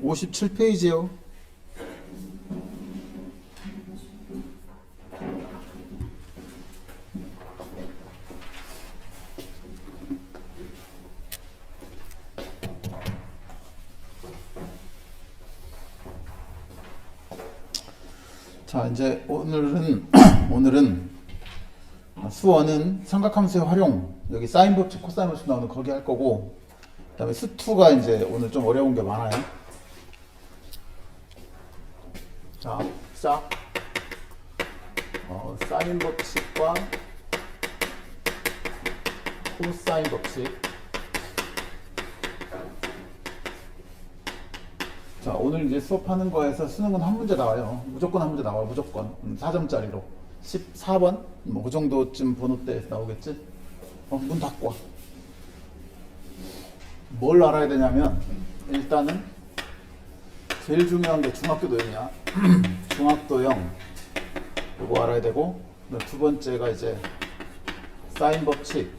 57페이지요. 자, 이제 오늘은 오늘은 수원은 삼각함수의 활용, 여기 사인 법칙, 코사인 법칙 나오는 거기 할 거고, 그다음에 수2가 이제 오늘 좀 어려운 게 많아요. 자, 시작. 사인 법칙과 코사인 법칙. 자, 오늘 이제 수업하는 거에서 수능은 한 문제 나와요. 무조건 한 문제 나와요. 무조건. 4점짜리로. 14번? 뭐 그 정도쯤 번호대에서 나오겠지? 문 닫고 와. 뭘 알아야 되냐면 일단은 제일 중요한 게 중학교 도형이야. 중학도형 이거 알아야 되고, 두 번째가 이제 사인 법칙,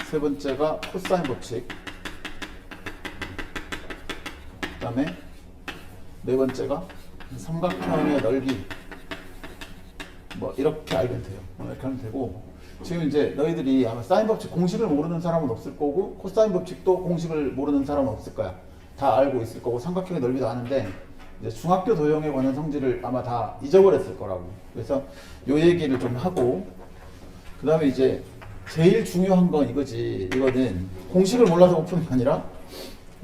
세 번째가 코사인 법칙, 그 다음에 네 번째가 삼각형의 넓이. 뭐 이렇게 알면 돼요. 이렇게 하면 되고, 지금 이제 너희들이 아마 사인 법칙 공식을 모르는 사람은 없을 거고, 코사인 법칙도 공식을 모르는 사람은 없을 거야. 다 알고 있을 거고, 삼각형의 넓이도 아는데 이제 중학교 도형에 관한 성질을 아마 다 잊어버렸을 거라고. 그래서 요 얘기를 좀 하고, 그 다음에 이제 제일 중요한 건 이거지. 이거는 공식을 몰라서 못 푸는 게 아니라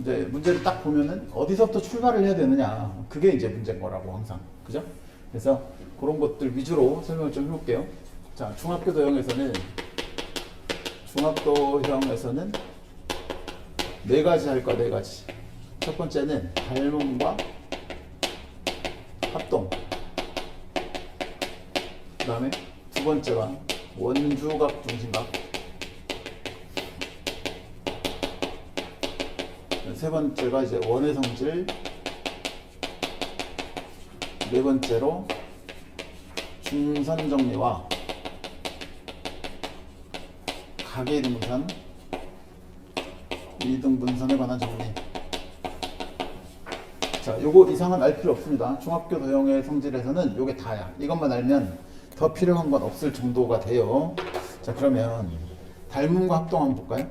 이제 문제를 딱 보면은 어디서부터 출발을 해야 되느냐, 그게 이제 문제인 거라고 항상. 그죠? 그래서 그런 것들 위주로 설명을 좀 해볼게요. 자, 중학교 도형에서는 네 가지 할 거야. 네 가지. 첫 번째는 닮음과 합동. 그 다음에 두 번째가 원주각 중심각. 세 번째가 이제 원의 성질. 네 번째로 중선 정리와 각의 이등분선, 이등분선에 관한 정리. 자, 요거 이상은 알 필요 없습니다. 중학교 도형의 성질에서는 요게 다야. 이것만 알면 더 필요한 건 없을 정도가 돼요. 자, 그러면 닮음과 합동 한번 볼까요?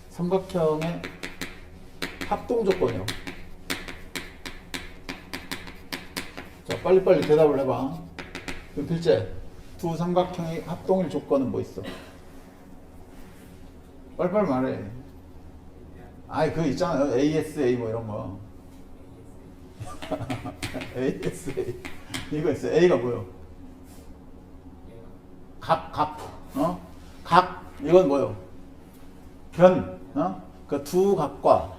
삼각형의 합동 조건이요. 자, 빨리빨리 대답을 해봐. 그럼 필재, 두 삼각형의 합동일 조건은 뭐 있어? 빨리빨리 말해. 아이, 그거 있잖아요. ASA 뭐 이런 거. ASA. 이거 있어. A가 뭐요? 각. 이건 뭐요? 변. 그 두 각과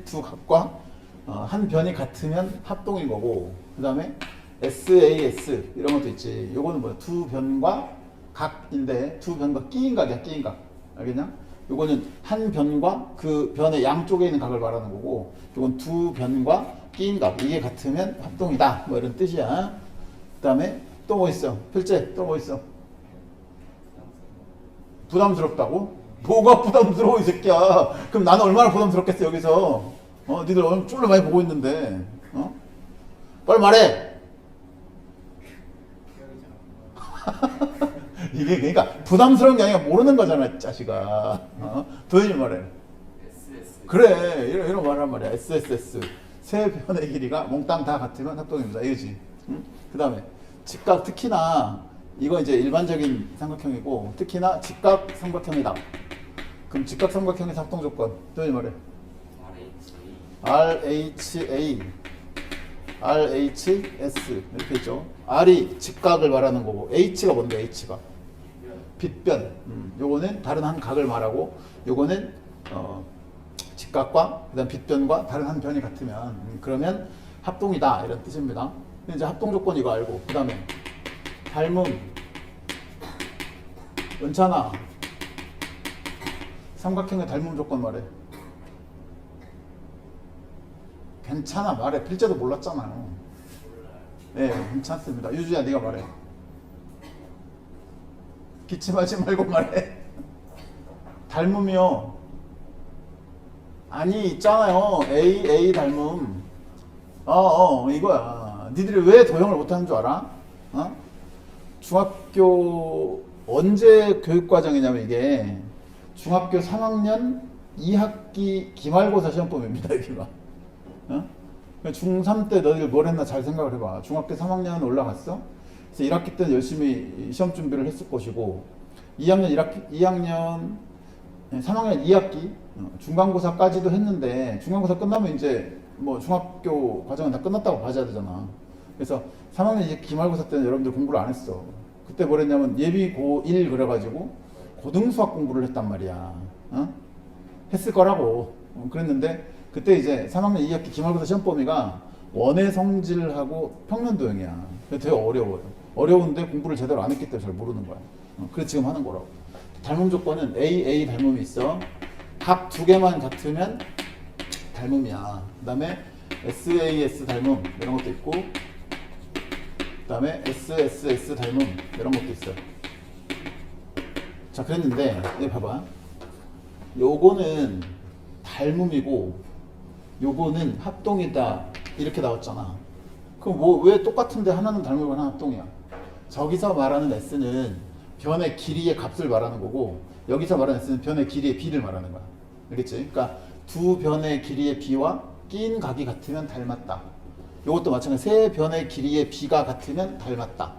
두 각과 한 변이 같으면 합동인 거고, 그 다음에 SAS 이런 것도 있지. 요거는 뭐야? 두 변과 각인데, 두 변과 끼인 각이야. 끼인 각. 알겠냐? 요거는 한 변과 그 변의 양쪽에 있는 각을 말하는 거고, 요건 두 변과 끼인 각, 이게 같으면 합동이다, 뭐 이런 뜻이야. 그 다음에 또 뭐 있어? 필재, 또 뭐 있어? 부담스럽다고? 뭐가 부담스러워 이 새끼야. 그럼 나는 얼마나 부담스럽겠어 여기서. 니들 얼마나 쫄려 많이 보고 있는데. 빨리 말해. 이게 그러니까 부담스러운 게 아니라 모르는 거잖아 이 자식아. 도현이 말해. 그래, 이런 말란 말이야. SSS. 세 변의 길이가 몽땅 다 같으면 합동입니다. 이거지. 그 다음에 직각, 특히나 이거 이제 일반적인 삼각형이고, 특히나 직각 삼각형이다. 그럼 직각 삼각형의 합동 조건. 도현이 말해. RHA, RHS 이렇게 있죠. R이 직각을 말하는 거고, H가 뭔데? H가 빗변. 요거는 다른 한 각을 말하고, 요거는 직각과 그다음 빗변과 다른 한 변이 같으면 그러면 합동이다, 이런 뜻입니다. 이제 합동 조건 이거 알고, 그 다음에 닮음. 은찬아, 삼각형의 닮음 조건 말해. 괜찮아, 말해. 필재도 몰랐잖아요. 네, 괜찮습니다. 유주야, 네가 말해. 기침하지 말고 말해. 닮음이요. 아니 있잖아요. A 닮음. 이거야. 니들이 왜 도형을 못하는 줄 알아? 어? 중학교 언제 교육과정이냐면 이게 중학교 3학년 2학기 기말고사 시험범입니다. 여기가. 어? 중3 때 너희들 뭘 했나 잘 생각을 해봐. 중학교 3학년 올라갔어. 그래서 1학기 때는 열심히 시험 준비를 했을 것이고 2학년 3학년 2학기 중간고사까지도 했는데 중간고사 끝나면 이제 뭐 중학교 과정은 다 끝났다고 봐줘야 되잖아. 그래서 3학년 이제 기말고사 때는 여러분들 공부를 안 했어. 그때 뭘 했냐면 예비 고1 그래가지고 고등수학 공부를 했단 말이야. 어? 했을 거라고. 그랬는데 그때 이제 3학년 2학기 기말고사 시험 범위가 원의 성질하고 평면도형이야. 되게 어려워요. 어려운데 공부를 제대로 안 했기 때문에 잘 모르는 거야. 그래서 지금 하는 거라고. 닮음 조건은 A 닮음이 있어. 각 두 개만 같으면 닮음이야. 그 다음에 SAS 닮음 이런 것도 있고 그 다음에 SSS 닮음 이런 것도 있어. 자 그랬는데 여기 봐봐. 요거는 닮음이고 요거는 합동이다 이렇게 나왔잖아. 그럼 뭐 왜 똑같은데 하나는 닮음이고 하나는 합동이야? 저기서 말하는 S는 변의 길이의 값을 말하는 거고 여기서 말하는 S는 변의 길이의 B를 말하는 거야. 알겠지? 그러니까 두 변의 길이의 B와 낀 각이 같으면 닮았다. 이것도 마찬가지. 세 변의 길이의 B가 같으면 닮았다.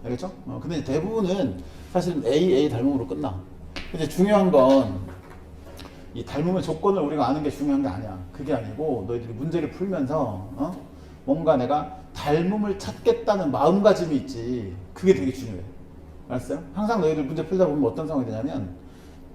알겠죠? 근데 대부분은 사실은 A 닮음으로 끝나. 근데 중요한 건 이 닮음의 조건을 우리가 아는 게 중요한 게 아니야. 그게 아니고 너희들이 문제를 풀면서 뭔가 내가 닮음을 찾겠다는 마음가짐이 있지. 그게 되게 중요해. 알았어요? 항상 너희들 문제 풀다 보면 어떤 상황이 되냐면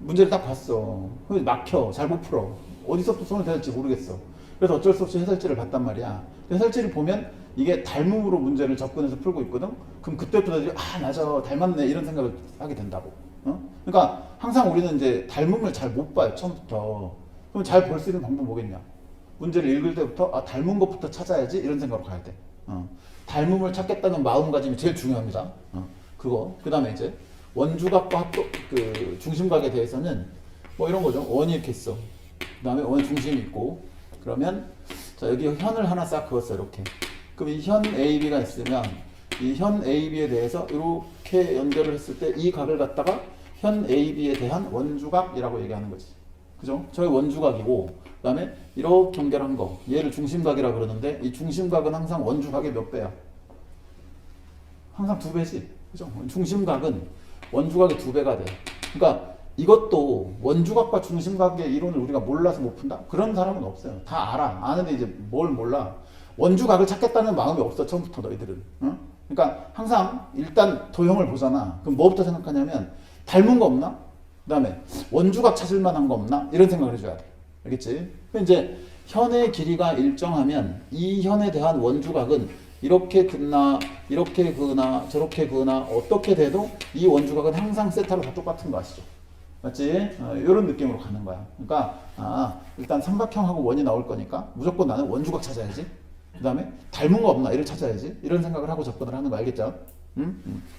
문제를 딱 봤어. 막혀. 잘 못 풀어. 어디서부터 손을 대야 될지 모르겠어. 그래서 어쩔 수 없이 해설지를 봤단 말이야. 해설지를 보면 이게 닮음으로 문제를 접근해서 풀고 있거든. 그럼 그때부터 너희들이 맞아 닮았네 이런 생각을 하게 된다고. 그러니까 항상 우리는 이제 닮음을 잘 못 봐요 처음부터. 그럼 잘 볼 수 있는 방법 뭐겠냐? 문제를 읽을 때부터 닮은 것부터 찾아야지 이런 생각으로 가야 돼. 닮음을 찾겠다는 마음가짐이 제일 중요합니다. 그거. 그 다음에 이제 원주각과 그 중심각에 대해서는 뭐 이런 거죠. 원이 이렇게 있어. 그 다음에 원 중심이 있고 그러면 자 여기 현을 하나 싹 그었어 이렇게. 그럼 이 현 AB가 있으면 이 현 AB에 대해서 이렇게 연결을 했을 때 이 각을 갖다가 현 AB에 대한 원주각이라고 얘기하는 거지. 그죠? 저게 원주각이고 그 다음에 이렇게 연결한 거 얘를 중심각이라고 그러는데 이 중심각은 항상 원주각의 몇 배야? 항상 2배지. 그죠? 중심각은 원주각의 2배가 돼. 그러니까 이것도 원주각과 중심각의 이론을 우리가 몰라서 못 푼다? 그런 사람은 없어요. 다 알아. 아는데 이제 뭘 몰라. 원주각을 찾겠다는 마음이 없어 처음부터 너희들은. 그러니까 항상 일단 도형을 보잖아. 그럼 뭐부터 생각하냐면 닮은 거 없나? 그 다음에 원주각 찾을 만한 거 없나? 이런 생각을 해줘야 돼. 알겠지? 그럼 이제 현의 길이가 일정하면 이 현에 대한 원주각은 이렇게 긋나 이렇게 그으나 저렇게 그으나 어떻게 돼도 이 원주각은 항상 세타로 다 똑같은 거 아시죠? 맞지? 이런 느낌으로 가는 거야. 그러니까 일단 삼각형하고 원이 나올 거니까 무조건 나는 원주각 찾아야지. 그 다음에 닮은 거 없나 이를 찾아야지. 이런 생각을 하고 접근을 하는 거 알겠죠?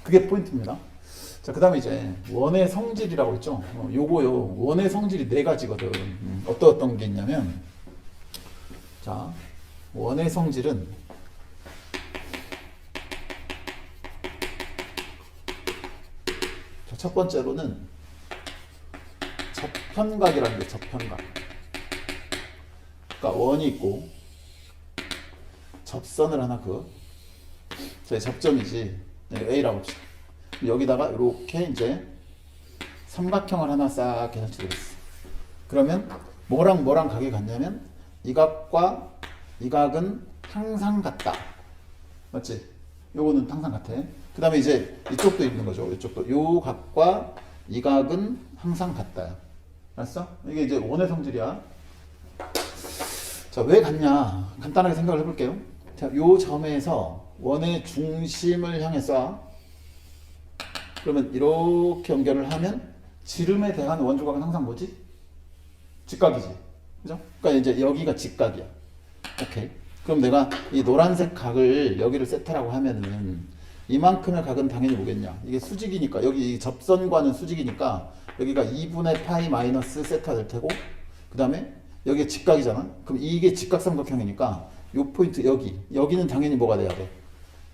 그게 포인트입니다. 자, 그 다음에 이제 원의 성질이라고 했죠. 요거요. 원의 성질이 4가지거든. 어떤 게 있냐면 자, 원의 성질은 자, 첫 번째로는 접현각이라는 게 접현각. 그러니까 원이 있고 접선을 하나 그어. 저희 접점이지. A라고 합시다. 여기다가 이렇게 이제 삼각형을 하나 싹 설치되겠어. 그러면 뭐랑 각이 같냐면 이 각과 이 각은 항상 같다. 맞지? 요거는 항상 같아. 그 다음에 이제 이쪽도 있는 거죠. 이쪽도 요 각과 이 각은 항상 같다. 알았어? 이게 이제 원의 성질이야. 자, 왜 같냐? 간단하게 생각을 해볼게요. 자, 요 점에서 원의 중심을 향해 쏴. 그러면 이렇게 연결을 하면 지름에 대한 원주각은 항상 뭐지? 직각이지. 그죠? 그러니까 이제 여기가 직각이야. 오케이. 그럼 내가 이 노란색 각을 여기를 세타라고 하면은 이만큼의 각은 당연히 뭐겠냐? 이게 수직이니까 여기 접선과는 수직이니까 여기가 2분의 파이 마이너스 세타 될 테고 그 다음에 여기가 직각이잖아. 그럼 이게 직각삼각형이니까 요 포인트 여기는 당연히 뭐가 돼야 돼?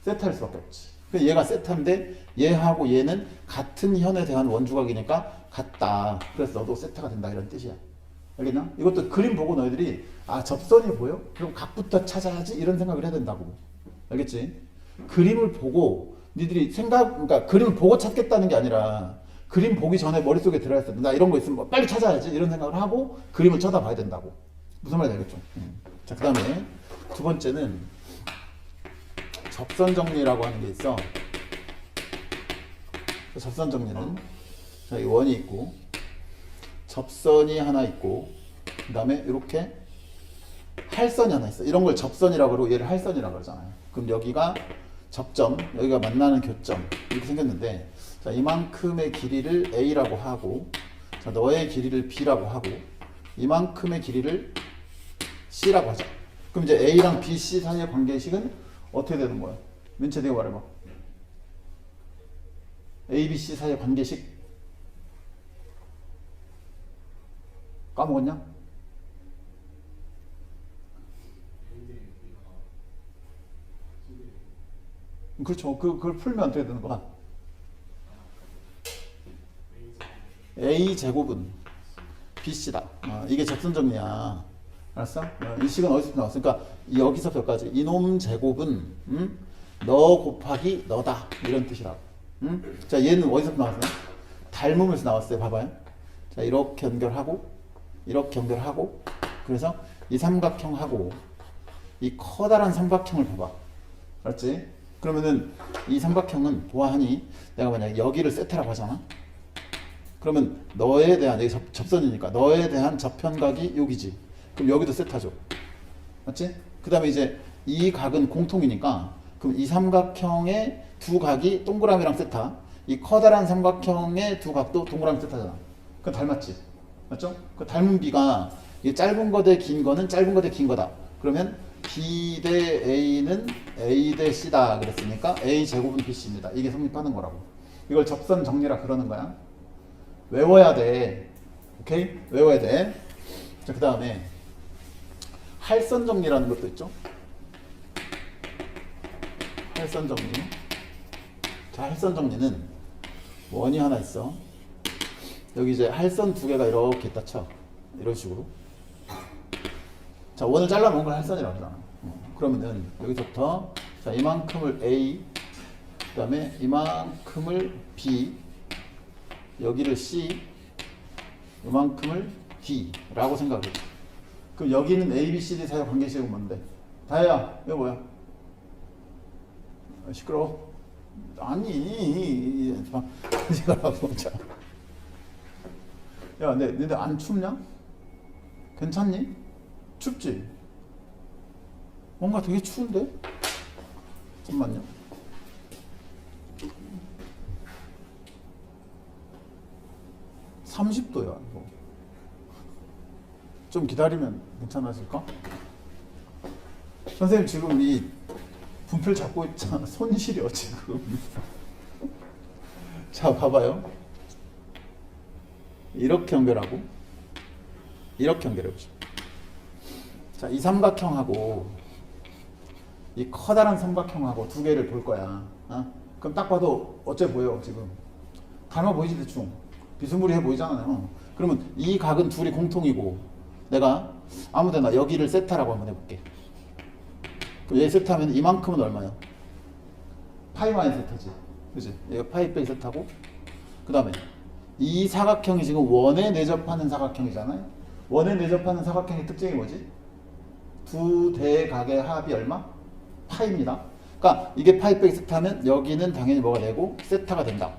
세타일 수밖에 없지. 그래서 얘가 세타인데 얘하고 얘는 같은 현에 대한 원주각이니까 같다. 그래서 너도 세타가 된다 이런 뜻이야. 알겠나? 이것도 그림 보고 너희들이 아 접선이 보여? 그럼 각부터 찾아야지 이런 생각을 해야 된다고. 알겠지? 그림을 보고 니들이 그러니까 그림을 보고 찾겠다는 게 아니라 그림 보기 전에 머릿속에 들어야 했어. 나 이런 거 있으면 뭐 빨리 찾아야지 이런 생각을 하고 그림을 쳐다봐야 된다고. 무슨 말인지 알겠죠? 자, 그 다음에 두 번째는 접선 정리라고 하는 게 있어. 접선 정리는 자, 이 원이 있고 접선이 하나 있고 그 다음에 이렇게 할선이 하나 있어. 이런 걸 접선이라고 그러고 얘를 할선이라고 그러잖아요. 그럼 여기가 접점, 여기가 만나는 교점 이렇게 생겼는데 자, 이만큼의 길이를 A라고 하고 자, 너의 길이를 B라고 하고 이만큼의 길이를 C라고 하자. 그럼 이제 A랑 B, C 사이의 관계식은 어떻게 되는 거야? 민채 네가 말해봐. A, B, C 사이의 관계식 까먹었냐? 그렇죠. 그걸 풀면 어떻게 되는 거야? A 제곱은 BC다. 이게 접선 정리야. 알았어? 이 식은 어디서 나왔어? 그러니까 여기서 여기까지 이놈 제곱은 너 곱하기 너다 이런 뜻이라고. 자 얘는 어디서 나왔어요? 닮음에서 나왔어요. 봐봐요. 자 이렇게 연결하고 이렇게 연결하고 그래서 이 삼각형하고 이 커다란 삼각형을 봐봐. 알았지? 그러면은 이 삼각형은 보아하니 내가 만약에 여기를 세타라고 하잖아. 그러면 너에 대한 여기 접선이니까 너에 대한 접현각이 여기지. 그럼 여기도 세타죠. 맞지? 그 다음에 이제 이 각은 공통이니까 그럼 이 삼각형의 두 각이 동그라미랑 세타. 이 커다란 삼각형의 두 각도 동그라미 세타잖아. 그건 닮았지. 맞죠? 그 닮은 B가 이 짧은 거 대 긴 거는 짧은 거 대 긴 거다. 그러면 B 대 A는 A 대 C다 그랬으니까 A 제곱은 BC입니다. 이게 성립하는 거라고. 이걸 접선 정리라 그러는 거야. 외워야 돼. 오케이? 외워야 돼. 자, 그 다음에 할선 정리라는 것도 있죠. 할선 정리. 자, 할선 정리는 원이 하나 있어. 여기 이제 할선 두 개가 이렇게 있다 쳐. 이런 식으로. 자, 원을 잘라놓은 걸 할선이라고 하잖아. 그러면은 여기서부터 자, 이만큼을 A, 그 다음에 이만큼을 B, 여기를 C, 이만큼을 D라고 생각을 해. 그럼 여기는 A, B, C, D 사이의 관계식은 뭔데? 다혜야, 이거 뭐야? 시끄러워. 아니, 이거라고. 자. 야, 너네 안 춥냐? 괜찮니? 춥지? 뭔가 되게 추운데? 잠깐만요. (30도야) 이거. 좀 기다리면 괜찮아질까? 선생님 지금 이 분필 잡고 있잖아. 손 시려 지금. 자 봐봐요. 이렇게 연결하고 이렇게 연결해보죠. 자, 이 삼각형하고 이 커다란 삼각형하고 두 개를 볼 거야. 그럼 딱 봐도 어째 보여 지금? 닮아 보이지 대충. 비스무리해 보이잖아요. 그러면 이 각은 둘이 공통이고 내가 아무데나 여기를 세타라고 한번 해볼게. 그럼 얘 세타면 이만큼은 얼마야? 파이 마이너스 세타지. 그지? 얘가 파이 빼기 세타고 그 다음에 이 사각형이 지금 원에 내접하는 사각형이잖아요. 원에 내접하는 사각형의 특징이 뭐지? 두 대각의 합이 얼마? 파입니다. 그러니까 이게 파이 빼기 세타면 여기는 당연히 뭐가 되고 세타가 된다.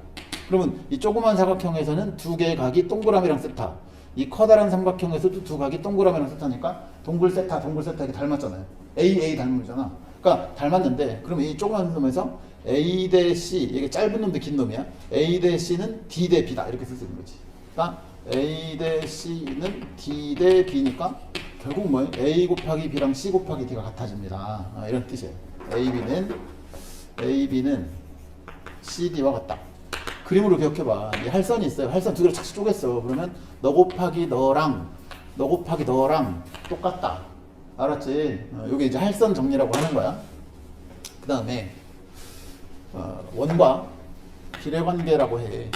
그러면 이 조그만 사각형에서는 두 개의 각이 동그라미랑 세타. 이 커다란 삼각형에서도 두 각이 동그라미랑 세타니까 동글 세타 이렇게 닮았잖아요. A 닮음이잖아. 그러니까 닮았는데 그러면 이 조그만 놈에서 A 대 C 이게 짧은 놈 대 긴 놈이야. A 대 C는 D 대 B다 이렇게 쓸 수 있는 거지. 그러니까 A 대 C는 D 대 B니까 결국 뭐예요? A 곱하기 B랑 C 곱하기 D가 같아집니다. 이런 뜻이에요. AB는 CD와 같다. 그림으로 기억해봐. 이 할선이 있어요. 할선 두 개를 착착 쪼갰어. 그러면 너 곱하기 너랑 너 곱하기 너랑 똑같다. 알았지? 요게 이제 할선 정리라고 하는 거야. 그 다음에 원과 비례관계라고 해.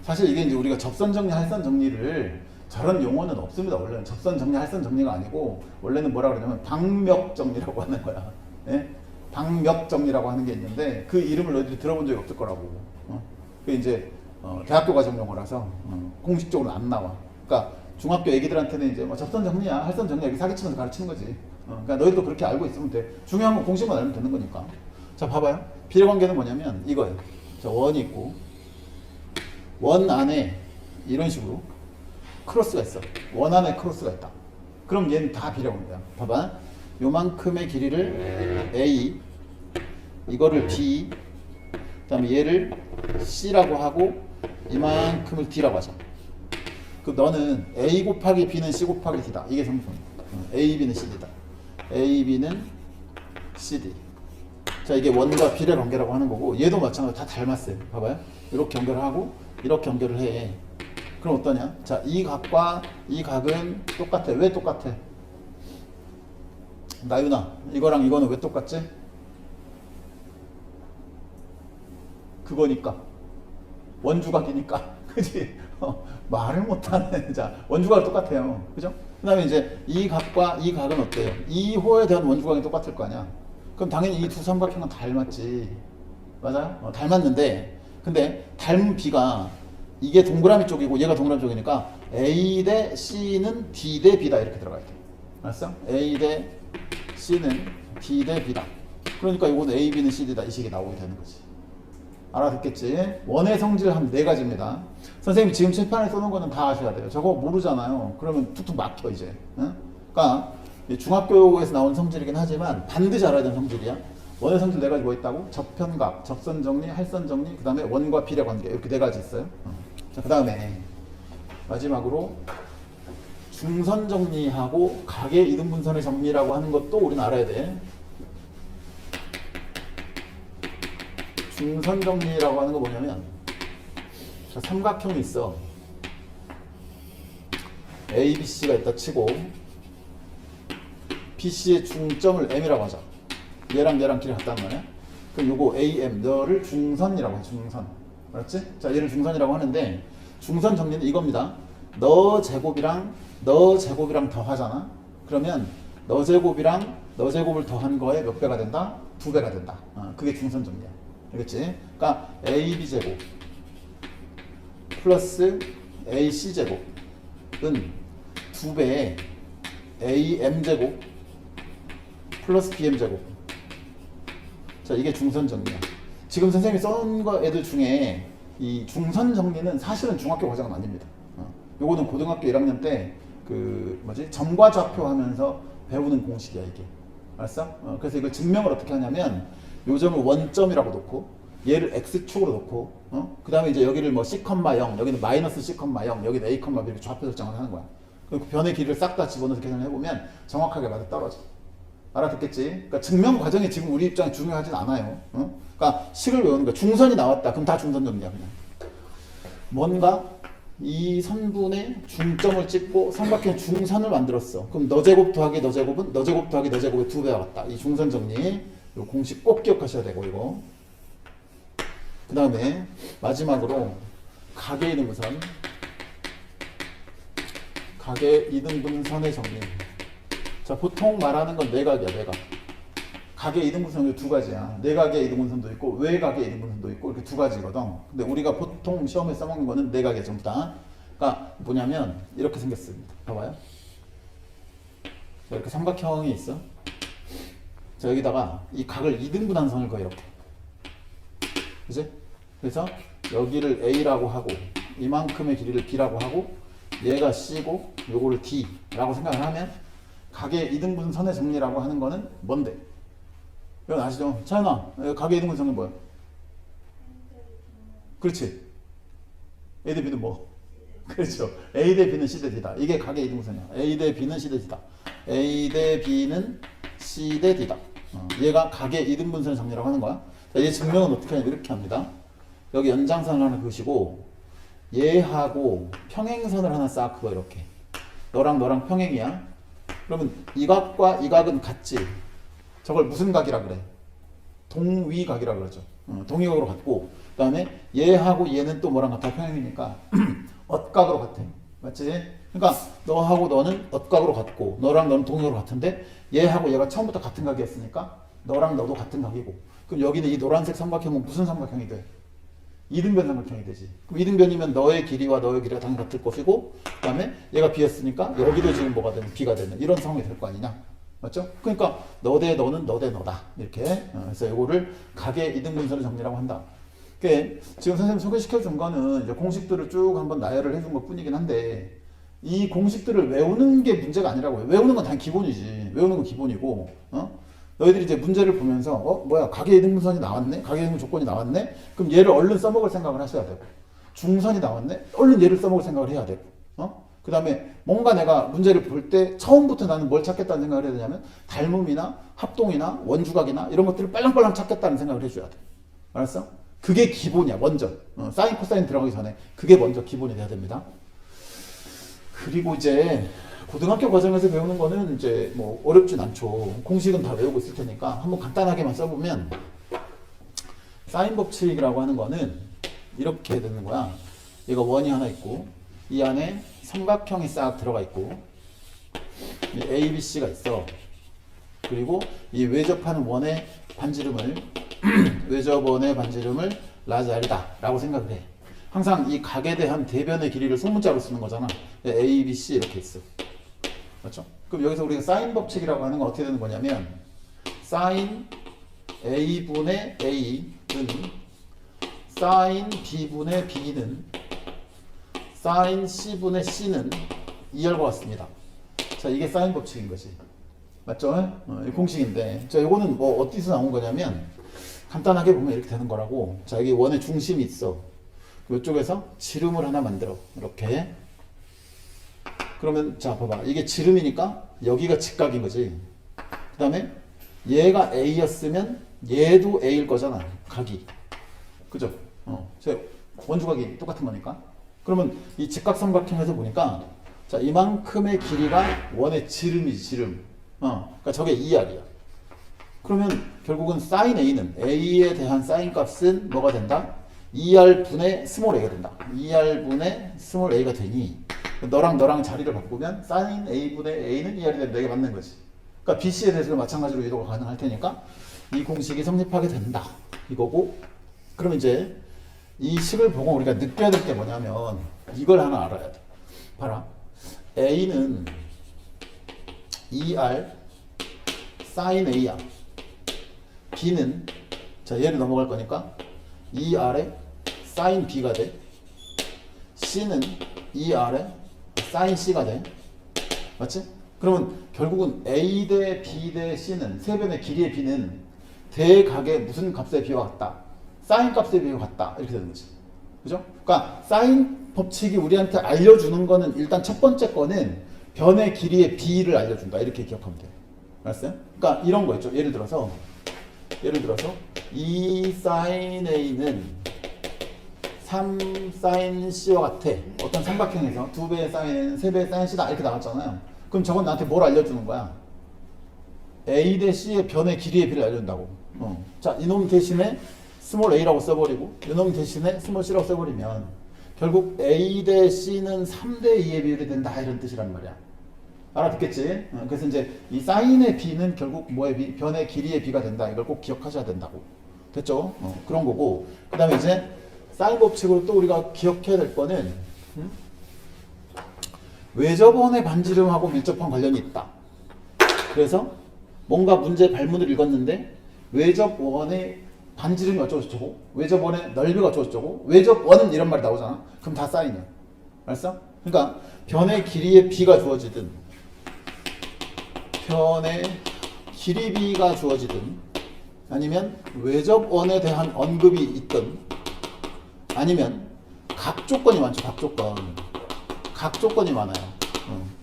사실 이게 이제 우리가 접선 정리, 할선 정리를 저런 용어는 없습니다. 원래는 접선 정리, 할선 정리가 아니고 원래는 뭐라 그러냐면 방역 정리라고 하는 거야. 예? 방역 정리라고 하는 게 있는데 그 이름을 너희들이 들어본 적이 없을 거라고. 그게 이제 대학교 과정 용어라서 공식적으로는 안 나와. 그러니까 중학교 애기들한테는 이제 뭐 접선 정리야, 할선 정리야 이렇게 사기치면서 가르치는 거지. 그러니까 너희도 그렇게 알고 있으면 돼. 중요한 건 공식만 알면 되는 거니까. 자, 봐봐요. 비례관계는 뭐냐면 이거예요. 자, 원이 있고 원 안에 이런 식으로 크로스가 있어. 원 안에 크로스가 있다. 그럼 얘는 다 비례관계야. 봐봐. 요만큼의 길이를 A, 이거를 B, 그 다음에 얘를 C라고 하고 이만큼을 D라고 하자. 그 너는 A 곱하기 B는 C 곱하기 D다. 이게 성분. A, B는 CD다. A, B는 CD. 자, 이게 원과 비례 관계라고 하는 거고 얘도 마찬가지로 다 닮았어요. 봐봐요. 이렇게 연결하고 이렇게 연결을 해. 그럼 어떠냐? 자, 이 각과 이 각은 똑같아. 왜 똑같아? 나윤아, 이거랑 이거는 왜 똑같지? 그거니까. 원주각이니까. 그지? 말을 못하네. 자, 원주각이 똑같아요. 그죠? 그 다음에 이제 이 각과 이 각은 어때요? 이 호에 대한 원주각이 똑같을 거 아니야? 그럼 당연히 이 두 삼각형은 닮았지. 맞아요? 닮았는데, 근데 닮은 B가 이게 동그라미 쪽이고 얘가 동그라미 쪽이니까 A 대 C는 D 대 B다. 이렇게 들어가야 돼. 알았어? A 대 C는 D 대 B다. 그러니까 이거는 A, B는 CD다. 이 식이 나오게 되는 거지. 알아듣겠지? 원의 성질 한 4가지입니다. 선생님이 지금 칠판에 써놓은 거는 다 아셔야 돼요. 저거 모르잖아요. 그러면 툭툭 막혀 이제. 응? 그러니까 중학교에서 나온 성질이긴 하지만 반드시 알아야 되는 성질이야. 원의 성질 4가지 뭐 있다고? 접편각, 접선정리, 할선정리, 그 다음에 원과 비례관계 이렇게 4가지 있어요. 자, 그 다음에 마지막으로 중선정리하고 각의 이등분선의 정리라고 하는 것도 우리는 알아야 돼. 중선정리라고 하는 거 뭐냐면 자, 삼각형이 있어. A, B, C가 있다 치고 B, C의 중점을 M이라고 하자. 얘랑 얘랑 길이 같단 말이야. 그럼 요거 A, M 너를 중선이라고 해. 중선. 알았지? 자, 얘를 중선이라고 하는데 중선 정리는 이겁니다. 너 제곱이랑 너 제곱이랑 더하잖아. 그러면 너 제곱이랑 너 제곱을 더한 거에 몇 배가 된다? 2배가 된다. 그게 중선 정리야. 알겠지? 그러니까 AB 제곱 플러스 AC 제곱은 2배의 AM 제곱 플러스 BM 제곱. 자, 이게 중선 정리야. 지금 선생님이 써놓은 거 애들 중에 이 중선 정리는 사실은 중학교 과정은 아닙니다. 요거는 고등학교 1학년 때 그 뭐지? 점과 좌표 하면서 배우는 공식이야 이게. 알았어? 그래서 이걸 증명을 어떻게 하냐면 요 점을 원점이라고 놓고 얘를 x축으로 놓고 그 다음에 이제 여기를 뭐 c, 0 여기는 마이너스 c, 0 여기는 a, b 이렇게 좌표 설정을 하는 거야. 그리고 변의 길이를 싹 다 집어넣어서 계산을 해보면 정확하게 맞아 떨어져. 알아듣겠지? 그러니까 증명 과정이 지금 우리 입장에 중요하진 않아요. 그러니까 식을 외우는 거야. 중선이 나왔다. 그럼 다 중선 정리야 그냥. 뭔가 이 선분의 중점을 찍고 삼각형 중선을 만들었어. 그럼 너 제곱 더하기 너 제곱은 너 제곱 더하기 너 제곱의 2배가 같다. 이 중선 정리. 요 공식 꼭 기억하셔야 되고 이거. 그 다음에 마지막으로 각의 이등분선. 각의 이등분선의 정리. 자, 보통 말하는 건 내각이야, 내각. 각의 이등분선이 2가지야. 내각의 이등분선도 있고 외각의 이등분선도 있고 이렇게 2가지거든. 근데 우리가 보통 시험에 써먹는 거는 내각이야 전부 다. 그러니까 뭐냐면 이렇게 생겼습니다. 봐봐요. 자, 이렇게 삼각형이 있어. 자, 여기다가 이 각을 이등분한 선을 그어 이렇게. 그치? 그래서 여기를 A라고 하고 이만큼의 길이를 B라고 하고 얘가 C고 요거를 D라고 생각을 하면 각의 이등분선의 정리라고 하는 거는 뭔데? 이건 아시죠? 차연아, 각의 이등분선은 뭐야? 그렇지. A 대 B는 뭐? 그렇죠. A 대 B는 C 대 D다. 이게 각의 이등분선이야. A 대 B는 C 대 D다. A 대 B는 C 대 D다. 얘가 각의 이등분선의 정리라고 하는 거야. 자, 얘 증명은 어떻게 하냐? 이렇게 합니다. 여기 연장선을 하나 그으시고 얘하고 평행선을 하나 싹 그어 이렇게. 너랑 너랑 평행이야. 그러면 이 각과 이 각은 같지. 저걸 무슨 각이라 그래? 동위각이라 그러죠. 동위각으로 같고 그 다음에 얘하고 얘는 또 뭐랑 같아? 평행이니까 엇각으로 같아. 맞지? 그러니까 너하고 너는 엇각으로 같고 너랑 너는 동위각으로 같은데 얘하고 얘가 처음부터 같은 각이었으니까 너랑 너도 같은 각이고 그럼 여기는 이 노란색 삼각형은 무슨 삼각형이 돼? 이등변 삼각형이 되지. 그럼 이등변이면 너의 길이와 너의 길이가 당연히 같을 것이고 그 다음에 얘가 B였으니까 여기도 지금 뭐가 되는 B가 되는 이런 상황이 될 거 아니냐. 맞죠? 그러니까 너 대 너는 너 대 너다. 이렇게. 그래서 이거를 각의 이등분선의 정리라고 한다. 그게 지금 선생님 소개시켜 준 거는 이제 공식들을 쭉 한번 나열을 해준 것 뿐이긴 한데 이 공식들을 외우는 게 문제가 아니라고요. 외우는 건 단 기본이지. 외우는 건 기본이고, 너희들이 이제 문제를 보면서, 뭐야, 각의 이등분선이 나왔네? 각의 이등분 조건이 나왔네? 그럼 얘를 얼른 써먹을 생각을 하셔야 되고, 중선이 나왔네? 얼른 얘를 써먹을 생각을 해야 되고, 그 다음에 뭔가 내가 문제를 볼 때 처음부터 나는 뭘 찾겠다는 생각을 해야 되냐면 닮음이나 합동이나 원주각이나 이런 것들을 빨랑빨랑 찾겠다는 생각을 해줘야 돼. 알았어? 그게 기본이야, 먼저. 사인, 코사인 들어가기 전에 그게 먼저 기본이 돼야 됩니다. 그리고 이제 고등학교 과정에서 배우는 거는 이제 뭐 어렵진 않죠. 공식은 다 외우고 있을 테니까 한번 간단하게만 써보면 사인 법칙이라고 하는 거는 이렇게 되는 거야. 얘가 원이 하나 있고 이 안에 삼각형이 싹 들어가 있고 A, B, C가 있어. 그리고 이 외접하는 원의 반지름을 외접원의 반지름을 라자리다 라고 생각을 해. 항상 이 각에 대한 대변의 길이를 소문자로 쓰는 거잖아. A, B, C 이렇게 있어. 맞죠? 그럼 여기서 우리가 사인 법칙이라고 하는 건 어떻게 되는 거냐면 사인 A분의 A는 사인 B분의 B는 사인 C분의 C는 2열과 같습니다. 자, 이게 사인 법칙인 거지. 맞죠? 이 공식인데. 자, 이거는 뭐 어디서 나온 거냐면 간단하게 보면 이렇게 되는 거라고. 자, 여기 원의 중심이 있어. 이쪽에서 지름을 하나 만들어. 이렇게. 그러면 자, 봐봐. 이게 지름이니까 여기가 직각인 거지. 그 다음에 얘가 A였으면 얘도 A일 거잖아. 각이. 그죠? 원주각이 똑같은 거니까. 그러면 이 직각삼각형에서 보니까 자, 이만큼의 길이가 원의 지름이지, 지름. 그러니까 저게 2R이야. 그러면 결국은 사인 A는 A에 대한 사인 값은 뭐가 된다? 2R 분의 스몰 A가 된다. 2R 분의 스몰 A가 되니 너랑 너랑 자리를 바꾸면 사인 A 분의 A는 2R이 된다. 이게 맞는 거지. 그러니까 BC에 대해서도 마찬가지로 이도가 가능할 테니까 이 공식이 성립하게 된다. 이거고 그럼 이제 이 식을 보고 우리가 느껴야 될 게 뭐냐면 이걸 하나 알아야 돼. 봐라. A는 2R 사인 A야. B는 자 얘를 넘어갈 거니까 2R에 사인 B가 돼. C는 2R에 사인 C가 돼. 맞지? 그러면 결국은 A 대 B 대 C는 세 변의 길이의 B는 대각의 무슨 값의 B와 같다? 사인 값의 B와 같다. 이렇게 되는 거지. 그죠? 그러니까 사인 법칙이 우리한테 알려주는 거는 일단 첫 번째 거는 변의 길이의 B를 알려준다. 이렇게 기억하면 돼요. 알았어요? 그러니까 이런 거 있죠. 예를 들어서 2 사인 A는 3 사인 C와 같아. 어떤 삼각형에서 2배의 사인 A는 3배의 사인 C다. 이렇게 나왔잖아요. 그럼 저건 나한테 뭘 알려주는 거야? A 대 C의 변의 길이의 B를 알려준다고. 자, 이놈 대신에 스몰 a라고 써버리고 이놈 대신에 스몰 c라고 써버리면 결국 A 대 C는 3대 2의 비율이 된다. 이런 뜻이란 말이야. 알아듣겠지? 그래서 이제 이 사인의 B는 결국 뭐의 B? 변의 길이의 B가 된다. 이걸 꼭 기억하셔야 된다고. 됐죠? 그런 거고. 그 다음에 이제 사인 법칙으로 또 우리가 기억해야 될 거는 외접원의 반지름하고 밀접한 관련이 있다. 그래서 뭔가 문제 발문을 읽었는데 외접원의 반지름이 어쩌고저쩌고 외접원의 넓이가 어쩌고저쩌고 외접원은 이런 말이 나오잖아. 그럼 다 사인이야. 알았어? 그러니까 변의 길이의 B가 주어지든 변의 길이 B가 주어지든 아니면 외접원에 대한 언급이 있든 아니면 각 조건이 많죠. 각 조건이 많아요.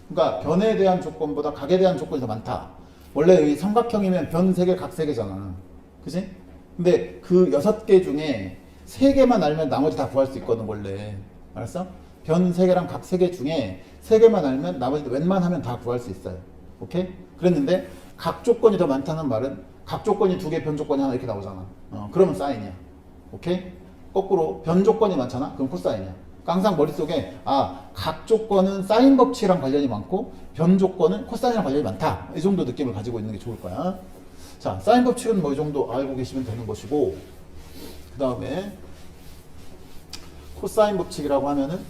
그러니까 변에 대한 조건보다 각에 대한 조건이 더 많다. 원래 여기 삼각형이면 변 3개, 각 3개잖아. 그치? 근데 그 6개 중에 3개만 알면 나머지 다 구할 수 있거든 원래. 알았어? 변 3개랑 각 3개 중에 3개만 알면 나머지 웬만하면 다 구할 수 있어요. 오케이? 그랬는데 각 조건이 더 많다는 말은 각 조건이 2개, 변 조건이 하나 이렇게 나오잖아. 그러면 사인이야. 오케이? 거꾸로 변 조건이 많잖아? 그럼 코사인이야. 그러니까 항상 머릿속에 각 조건은 사인 법칙이랑 관련이 많고 변 조건은 코사인이랑 관련이 많다. 이 정도 느낌을 가지고 있는 게 좋을 거야. 자, 사인 법칙은 뭐 이 정도 알고 계시면 되는 것이고, 그 다음에 코사인 법칙이라고 하면은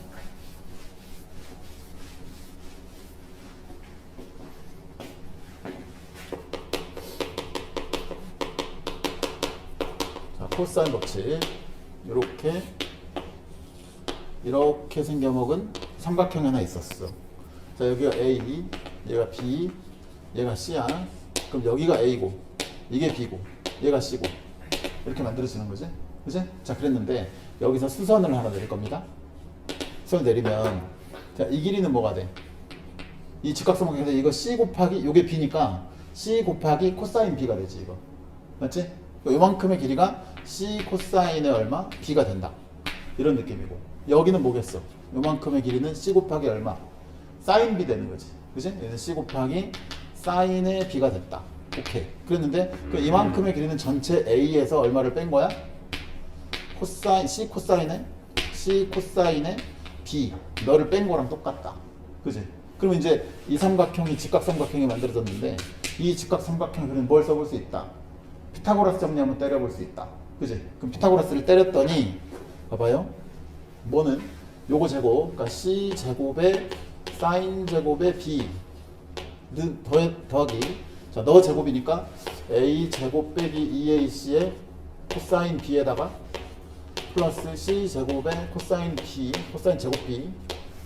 자, 코사인 법칙 이렇게 생겨먹은 삼각형이 하나 있었어. 자, 여기가 A, 얘가 B, 얘가 C야. 그럼 여기가 A고 이게 B고 얘가 C고 이렇게 만들어지는 거지. 그치? 자, 그랬는데 여기서 수선을 하나 내릴 겁니다. 수선 내리면 자, 이 길이는 뭐가 돼? 이 직각삼각형에서 이거 C 곱하기 요게 B니까 C 곱하기 코사인 B가 되지 이거. 맞지? 요만큼의 길이가 C 코사인의 얼마? B가 된다. 이런 느낌이고 여기는 뭐겠어? 요만큼의 길이는 C 곱하기 얼마? 사인 B 되는 거지. 그치? 얘는 C 곱하기 사인의 B가 됐다. 오케이. 그랬는데 그 이만큼의 길이는 전체 A에서 얼마를 뺀 거야? 코사인 C 코사인의 B 너를 뺀 거랑 똑같다. 그지? 그럼 이제 이 삼각형이 직각삼각형이 만들어졌는데 이 직각삼각형에 그럼 뭘 써볼 수 있다? 피타고라스 정리 한번 때려볼 수 있다. 그지? 그럼 피타고라스를 때렸더니 봐봐요. 뭐는 요거 제곱, 그러니까 C 제곱에 사인 제곱에 B 더하기 자, 너 제곱이니까 A 제곱 빼기 2AC의 코사인 B에다가 플러스 C 제곱에 코사인 B, 코사인 제곱 B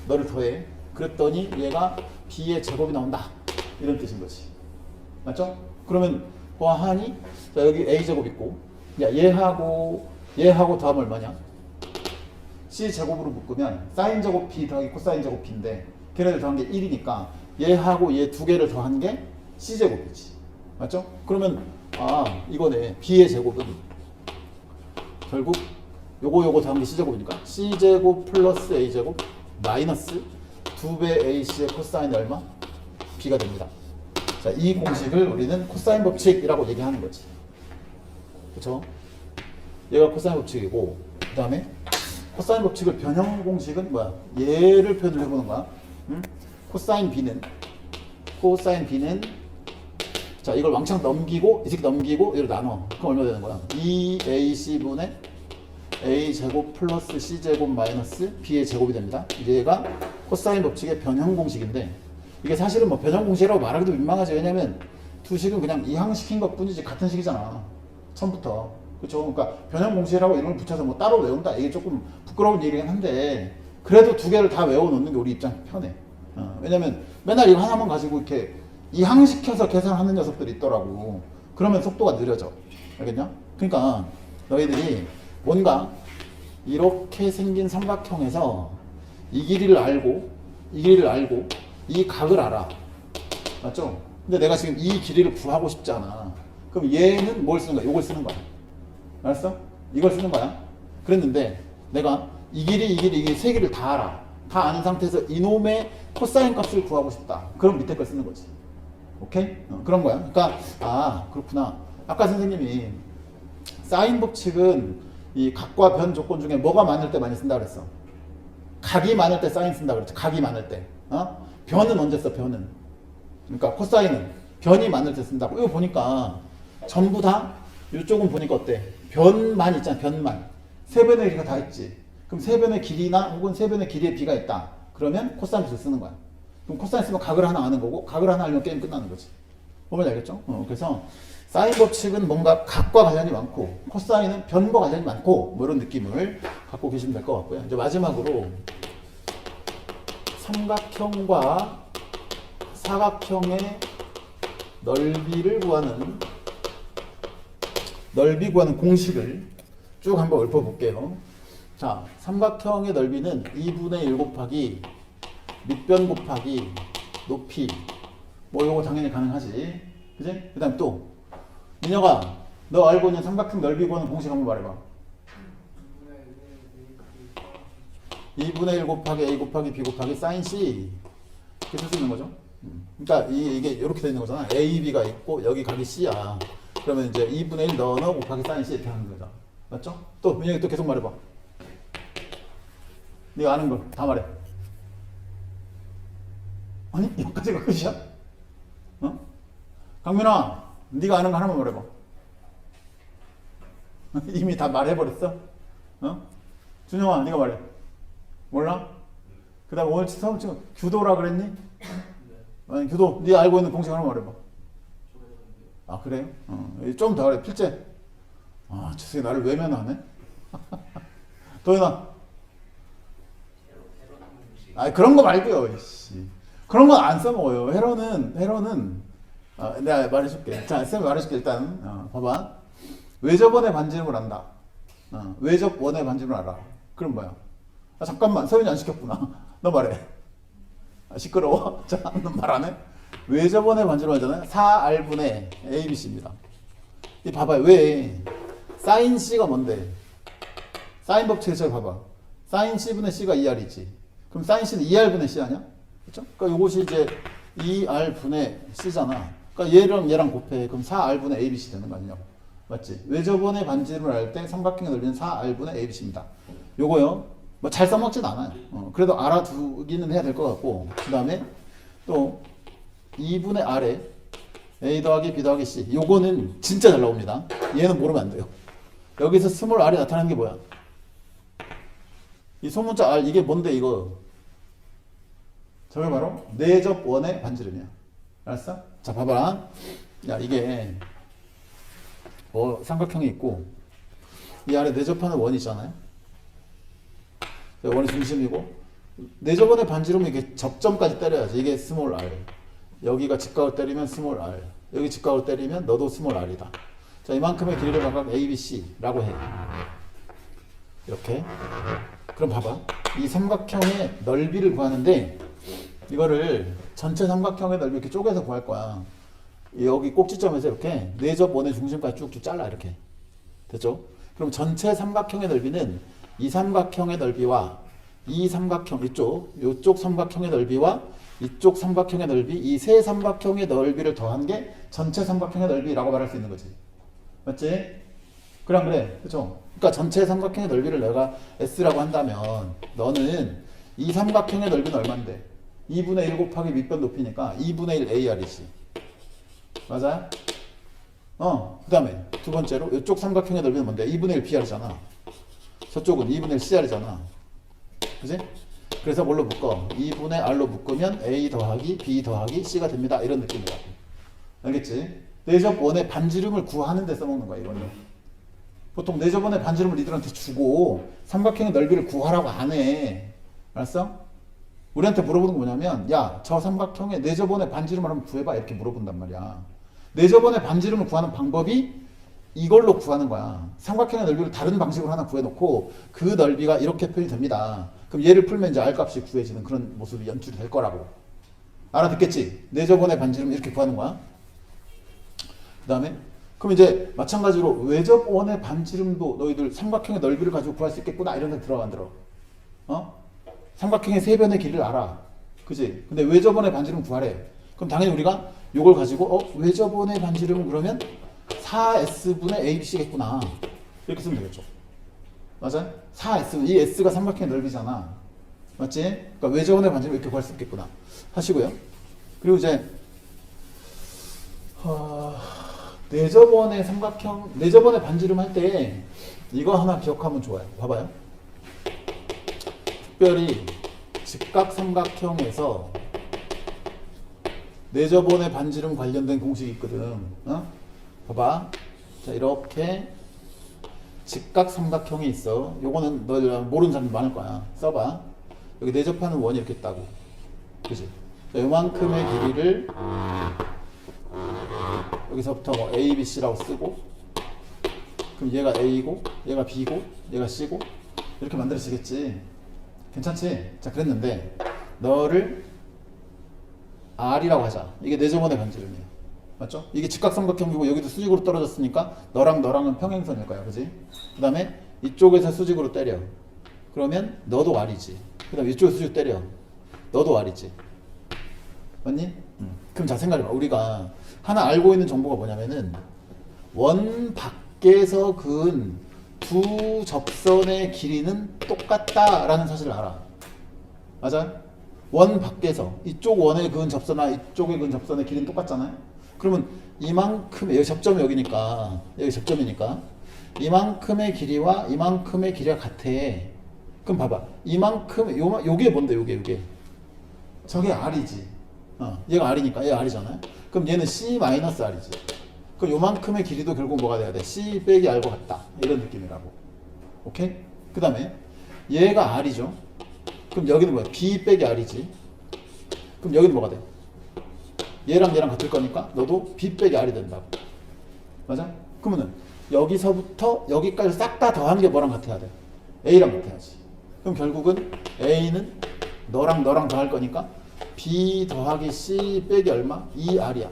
너를 더해. 그랬더니 얘가 B의 제곱이 나온다. 이런 뜻인 거지. 맞죠? 그러면 더하니 자, 여기 A 제곱 있고 야, 얘하고 더하면 얼마냐? C 제곱으로 묶으면 사인 제곱 B 더하기 코사인 제곱 B인데 걔네들 더한 게 1이니까 얘하고 얘 두 개를 더한 게 C 제곱이지. 맞죠? 그러면 이거네. B의 제곱은 결국 요거 더한 게 C 제곱이니까 C 제곱 플러스 A 제곱 마이너스 2배 AC의 코사인 얼마? B가 됩니다. 자, 이 공식을 우리는 코사인 법칙이라고 얘기하는 거지. 그쵸? 얘가 코사인 법칙이고 그 다음에 코사인 법칙을 변형 공식은 뭐야? 얘를 표현을 해보는 거야. 응? 코사인 B는 자, 이걸 왕창 넘기고 이 새끼 넘기고 이걸 나눠. 그럼 얼마 되는 거야? 2AC분의 A제곱 플러스 C제곱 마이너스 B의 제곱이 됩니다. 이게 얘가 코사인 법칙의 변형 공식인데 이게 사실은 뭐 변형 공식이라고 말하기도 민망하지. 왜냐면 두 식은 그냥 이항시킨 것 뿐이지 같은 식이잖아. 처음부터. 그쵸? 그러니까 변형 공식이라고 이름을 붙여서 뭐 따로 외운다. 이게 조금 부끄러운 얘기긴 한데 그래도 두 개를 다 외워놓는 게 우리 입장 편해. 왜냐면 맨날 이거 하나만 가지고 이렇게 이항시켜서 계산하는 녀석들이 있더라고. 그러면 속도가 느려져. 알겠냐? 그러니까 너희들이 뭔가 이렇게 생긴 삼각형에서 이 길이를 알고 이 각을 알아. 맞죠? 근데 내가 지금 이 길이를 구하고 싶지 않아. 그럼 얘는 뭘 쓰는 거야? 이걸 쓰는 거야. 알았어? 이걸 쓰는 거야. 그랬는데 내가 이 길이 세 개를 다 알아. 다 아는 상태에서 이놈의 코사인 값을 구하고 싶다. 그럼 밑에 걸 쓰는 거지. 오케이? 그런 거야. 그러니까 그렇구나. 아까 선생님이 사인 법칙은 이 각과 변 조건 중에 뭐가 많을 때 많이 쓴다 그랬어? 각이 많을 때 사인 쓴다 그랬지. 각이 많을 때. 변은 언제 써? 변은. 그러니까 코사인은 변이 많을 때 쓴다고. 이거 보니까 전부 다 이쪽은 보니까 어때? 변만 있잖아. 변만. 세 변의 길이가 다 있지. 그럼 세 변의 길이나 혹은 세 변의 길이의 비가 있다. 그러면 코사인 값을 쓰는 거야. 그럼 코사인 쓰면 각을 하나 아는 거고 각을 하나 알면 게임 끝나는 거지. 뭔지 알겠죠? 그래서 사인 법칙은 뭔가 각과 관련이 많고 코사인은 변과 관련이 많고 뭐 이런 느낌을 갖고 계시면 될 것 같고요. 이제 마지막으로 삼각형과 사각형의 넓이 구하는 공식을 쭉 한번 읊어볼게요. 자, 삼각형의 넓이는 2분의 1 곱하기 밑변 곱하기 높이 뭐 이거 당연히 가능하지. 그지? 그 다음 또 민혁아 너 알고 있는 삼각형 넓이 구하는 공식 한번 말해봐. 2분의 1 곱하기 A 곱하기 B 곱하기 사인 C 이렇게 쓸 수 있는 거죠. 그러니까 이게 이렇게 되어 있는 거잖아. A, B가 있고 여기 각이 C야. 그러면 이제 2분의 1 넣어 곱하기 사인 C 이렇게 하는 거죠. 맞죠? 또 민혁이 또 계속 말해봐. 네가 아는 거 다 말해. 아니 여기까지가 끝이야? 어? 강민아 네가 아는 거 하나만 말해봐. 이미 다 말해버렸어? 어? 준영아 네가 말해. 몰라? 그 다음 오늘 처음 지금 규도라 그랬니? 아니 규도 네 알고 있는 공식 하나 말해봐. 아 그래요? 좀 더 그래. 필제. 아 주석이 나를 외면하네. 도현아. 아 그런 거 말고요. 이씨. 그런 건 안 써먹어요. 회로는 내가 말해줄게. 자 쌤이 말해줄게. 일단 봐봐. 외접원의 반지름을 안다. 외접원의 반지름을 알아. 그럼 뭐야? 아, 잠깐만 서윤이 안 시켰구나. 너 말해. 아, 시끄러워. 자, 너 말 안 해? 외접원의 반지름 하잖아요. 4R분의 ABC입니다. 이 봐봐요. 왜? 사인 C가 뭔데? 사인 법칙에서 봐봐. 사인 C분의 C가 2R이지. 그럼 사인 C는 2R분의 C 아니야? 그렇죠? 그러니까 이것이 이제 2R분의 C잖아. 그러니까 얘랑 곱해. 그럼 4R분의 ABC 되는 거 아니냐고. 맞지? 외접원의 반지름을 알 때 삼각형의 넓이는 4R분의 ABC입니다. 요거요. 뭐 잘 써먹진 않아요. 그래도 알아두기는 해야 될 것 같고. 그 다음에 또 2분의 R에 A 더하기 B 더하기 C. 요거는 진짜 잘 나옵니다. 얘는 모르면 안 돼요. 여기서 스몰 R이 나타나는 게 뭐야? 이 소문자 R 이게 뭔데 이거? 저게 바로 내접원의 반지름이야. 알았어? 자 봐봐. 야 이게 삼각형이 있고 이 아래 내접하는 원이 있잖아요. 원이 중심이고 내접원의 반지름은 이게 접점까지 때려야지. 이게 스몰 r. 여기가 직각을 때리면 스몰 r. 여기 직각을 때리면 너도 스몰 r이다. 자 이만큼의 길이를 각각 A, B, C라고 해. 이렇게. 그럼 봐봐. 이 삼각형의 넓이를 구하는데 이거를 전체 삼각형의 넓이 이렇게 쪼개서 구할 거야. 여기 꼭지점에서 이렇게 내접원의 중심까지 쭉쭉 잘라 이렇게. 됐죠? 그럼 전체 삼각형의 넓이는 이 삼각형의 넓이와 이 삼각형 이쪽 삼각형의 넓이와 이쪽 삼각형의 넓이 이 세 삼각형의 넓이를 더한 게 전체 삼각형의 넓이라고 말할 수 있는 거지. 맞지? 그래 안 그래? 그쵸? 그러니까 전체 삼각형의 넓이를 내가 S라고 한다면 너는 이 삼각형의 넓이는 얼만데? 2분의 1 곱하기 밑변 높이니까 2분의 1 AR이지. 맞아요? 그 다음에 두 번째로 이쪽 삼각형의 넓이는 뭔데? 2분의 1 BR이잖아. 저쪽은 2분의 1 CR이잖아. 그지? 그래서 뭘로 묶어? 2분의 R로 묶으면 A 더하기 B 더하기 C가 됩니다. 이런 느낌이라고. 알겠지? 내접원의 반지름을 구하는 데 써먹는 거야, 이거는. 보통 내접원의 반지름을 니들한테 주고 삼각형의 넓이를 구하라고 안 해. 알았어? 우리한테 물어보는 거 뭐냐면 야, 저 삼각형의 내접원의 반지름을 한번 구해봐. 이렇게 물어본단 말이야. 내접원의 반지름을 구하는 방법이 이걸로 구하는 거야. 삼각형의 넓이를 다른 방식으로 하나 구해놓고 그 넓이가 이렇게 표현이 됩니다. 그럼 얘를 풀면 이제 R값이 구해지는 그런 모습이 연출이 될 거라고. 알아듣겠지? 내접원의 반지름 이렇게 구하는 거야. 그 다음에 그럼 이제 마찬가지로 외접원의 반지름도 너희들 삼각형의 넓이를 가지고 구할 수 있겠구나 이런 데 들어 안 들어? 삼각형의 세 변의 길이를 알아. 그지? 근데 외접원의 반지름 구하래. 그럼 당연히 우리가 이걸 가지고 외접원의 반지름은 그러면 4S분의 ABC겠구나. 이렇게 쓰면 되겠죠. 맞아요? 4S. 이 S가 삼각형의 넓이잖아. 맞지? 그러니까 외접원의 반지름 이렇게 구할 수 있겠구나. 하시고요. 그리고 이제 내접원의 삼각형, 내접원의 반지름 할 때 이거 하나 기억하면 좋아요. 봐봐요. 특별히 직각삼각형에서 내접원의 반지름 관련된 공식이 있거든. 봐봐. 자, 이렇게 직각삼각형이 있어. 요거는 너 모르는 사람 많을 거야. 써봐. 여기 내접하는 원이 이렇게 있다고. 그치? 자, 요만큼의 길이를 여기서부터 뭐 A, B, C라고 쓰고, 그럼 얘가 A고, 얘가 B고, 얘가 C고, 이렇게 만들어지겠지. 괜찮지? 자, 그랬는데, 너를 R이라고 하자. 이게 내접원의 반지름이야. 맞죠? 이게 직각삼각형이고, 여기도 수직으로 떨어졌으니까, 너랑은 평행선일 거야. 그지? 그 다음에, 이쪽에서 수직으로 때려. 그러면 너도 R이지. 그 다음에 이쪽에서 쭉 때려. 너도 R이지. 맞니? 그럼 자 생각해봐. 우리가 하나 알고 있는 정보가 뭐냐면은 원 밖에서 그은 두 접선의 길이는 똑같다라는 사실을 알아. 맞아? 원 밖에서 이쪽 원에 그은 접선과 이쪽에 그은 접선의 길이는 똑같잖아요. 그러면 이만큼 여기 접점이 여기니까 여기 접점이니까 이만큼의 길이와 이만큼의 길이가 같아. 그럼 봐봐. 이만큼 요게 뭔데? 요게 저게 R이지. 얘가 R이니까 얘 R이잖아요. 그럼 얘는 C-R이지. 그럼 요만큼의 길이도 결국 뭐가 돼야 돼? C 빼기 R과 같다. 이런 느낌이라고. 오케이? 그 다음에 얘가 R이죠. 그럼 여기는 뭐야? B 빼기 R이지. 그럼 여기는 뭐가 돼? 얘랑 같을 거니까 너도 B 빼기 R이 된다고. 맞아? 그러면은 여기서부터 여기까지 싹 다 더한 게 뭐랑 같아야 돼? A랑 같아야지. 그럼 결국은 A는 너랑 더할 거니까 B 더하기 C 빼기 얼마? 2R이야.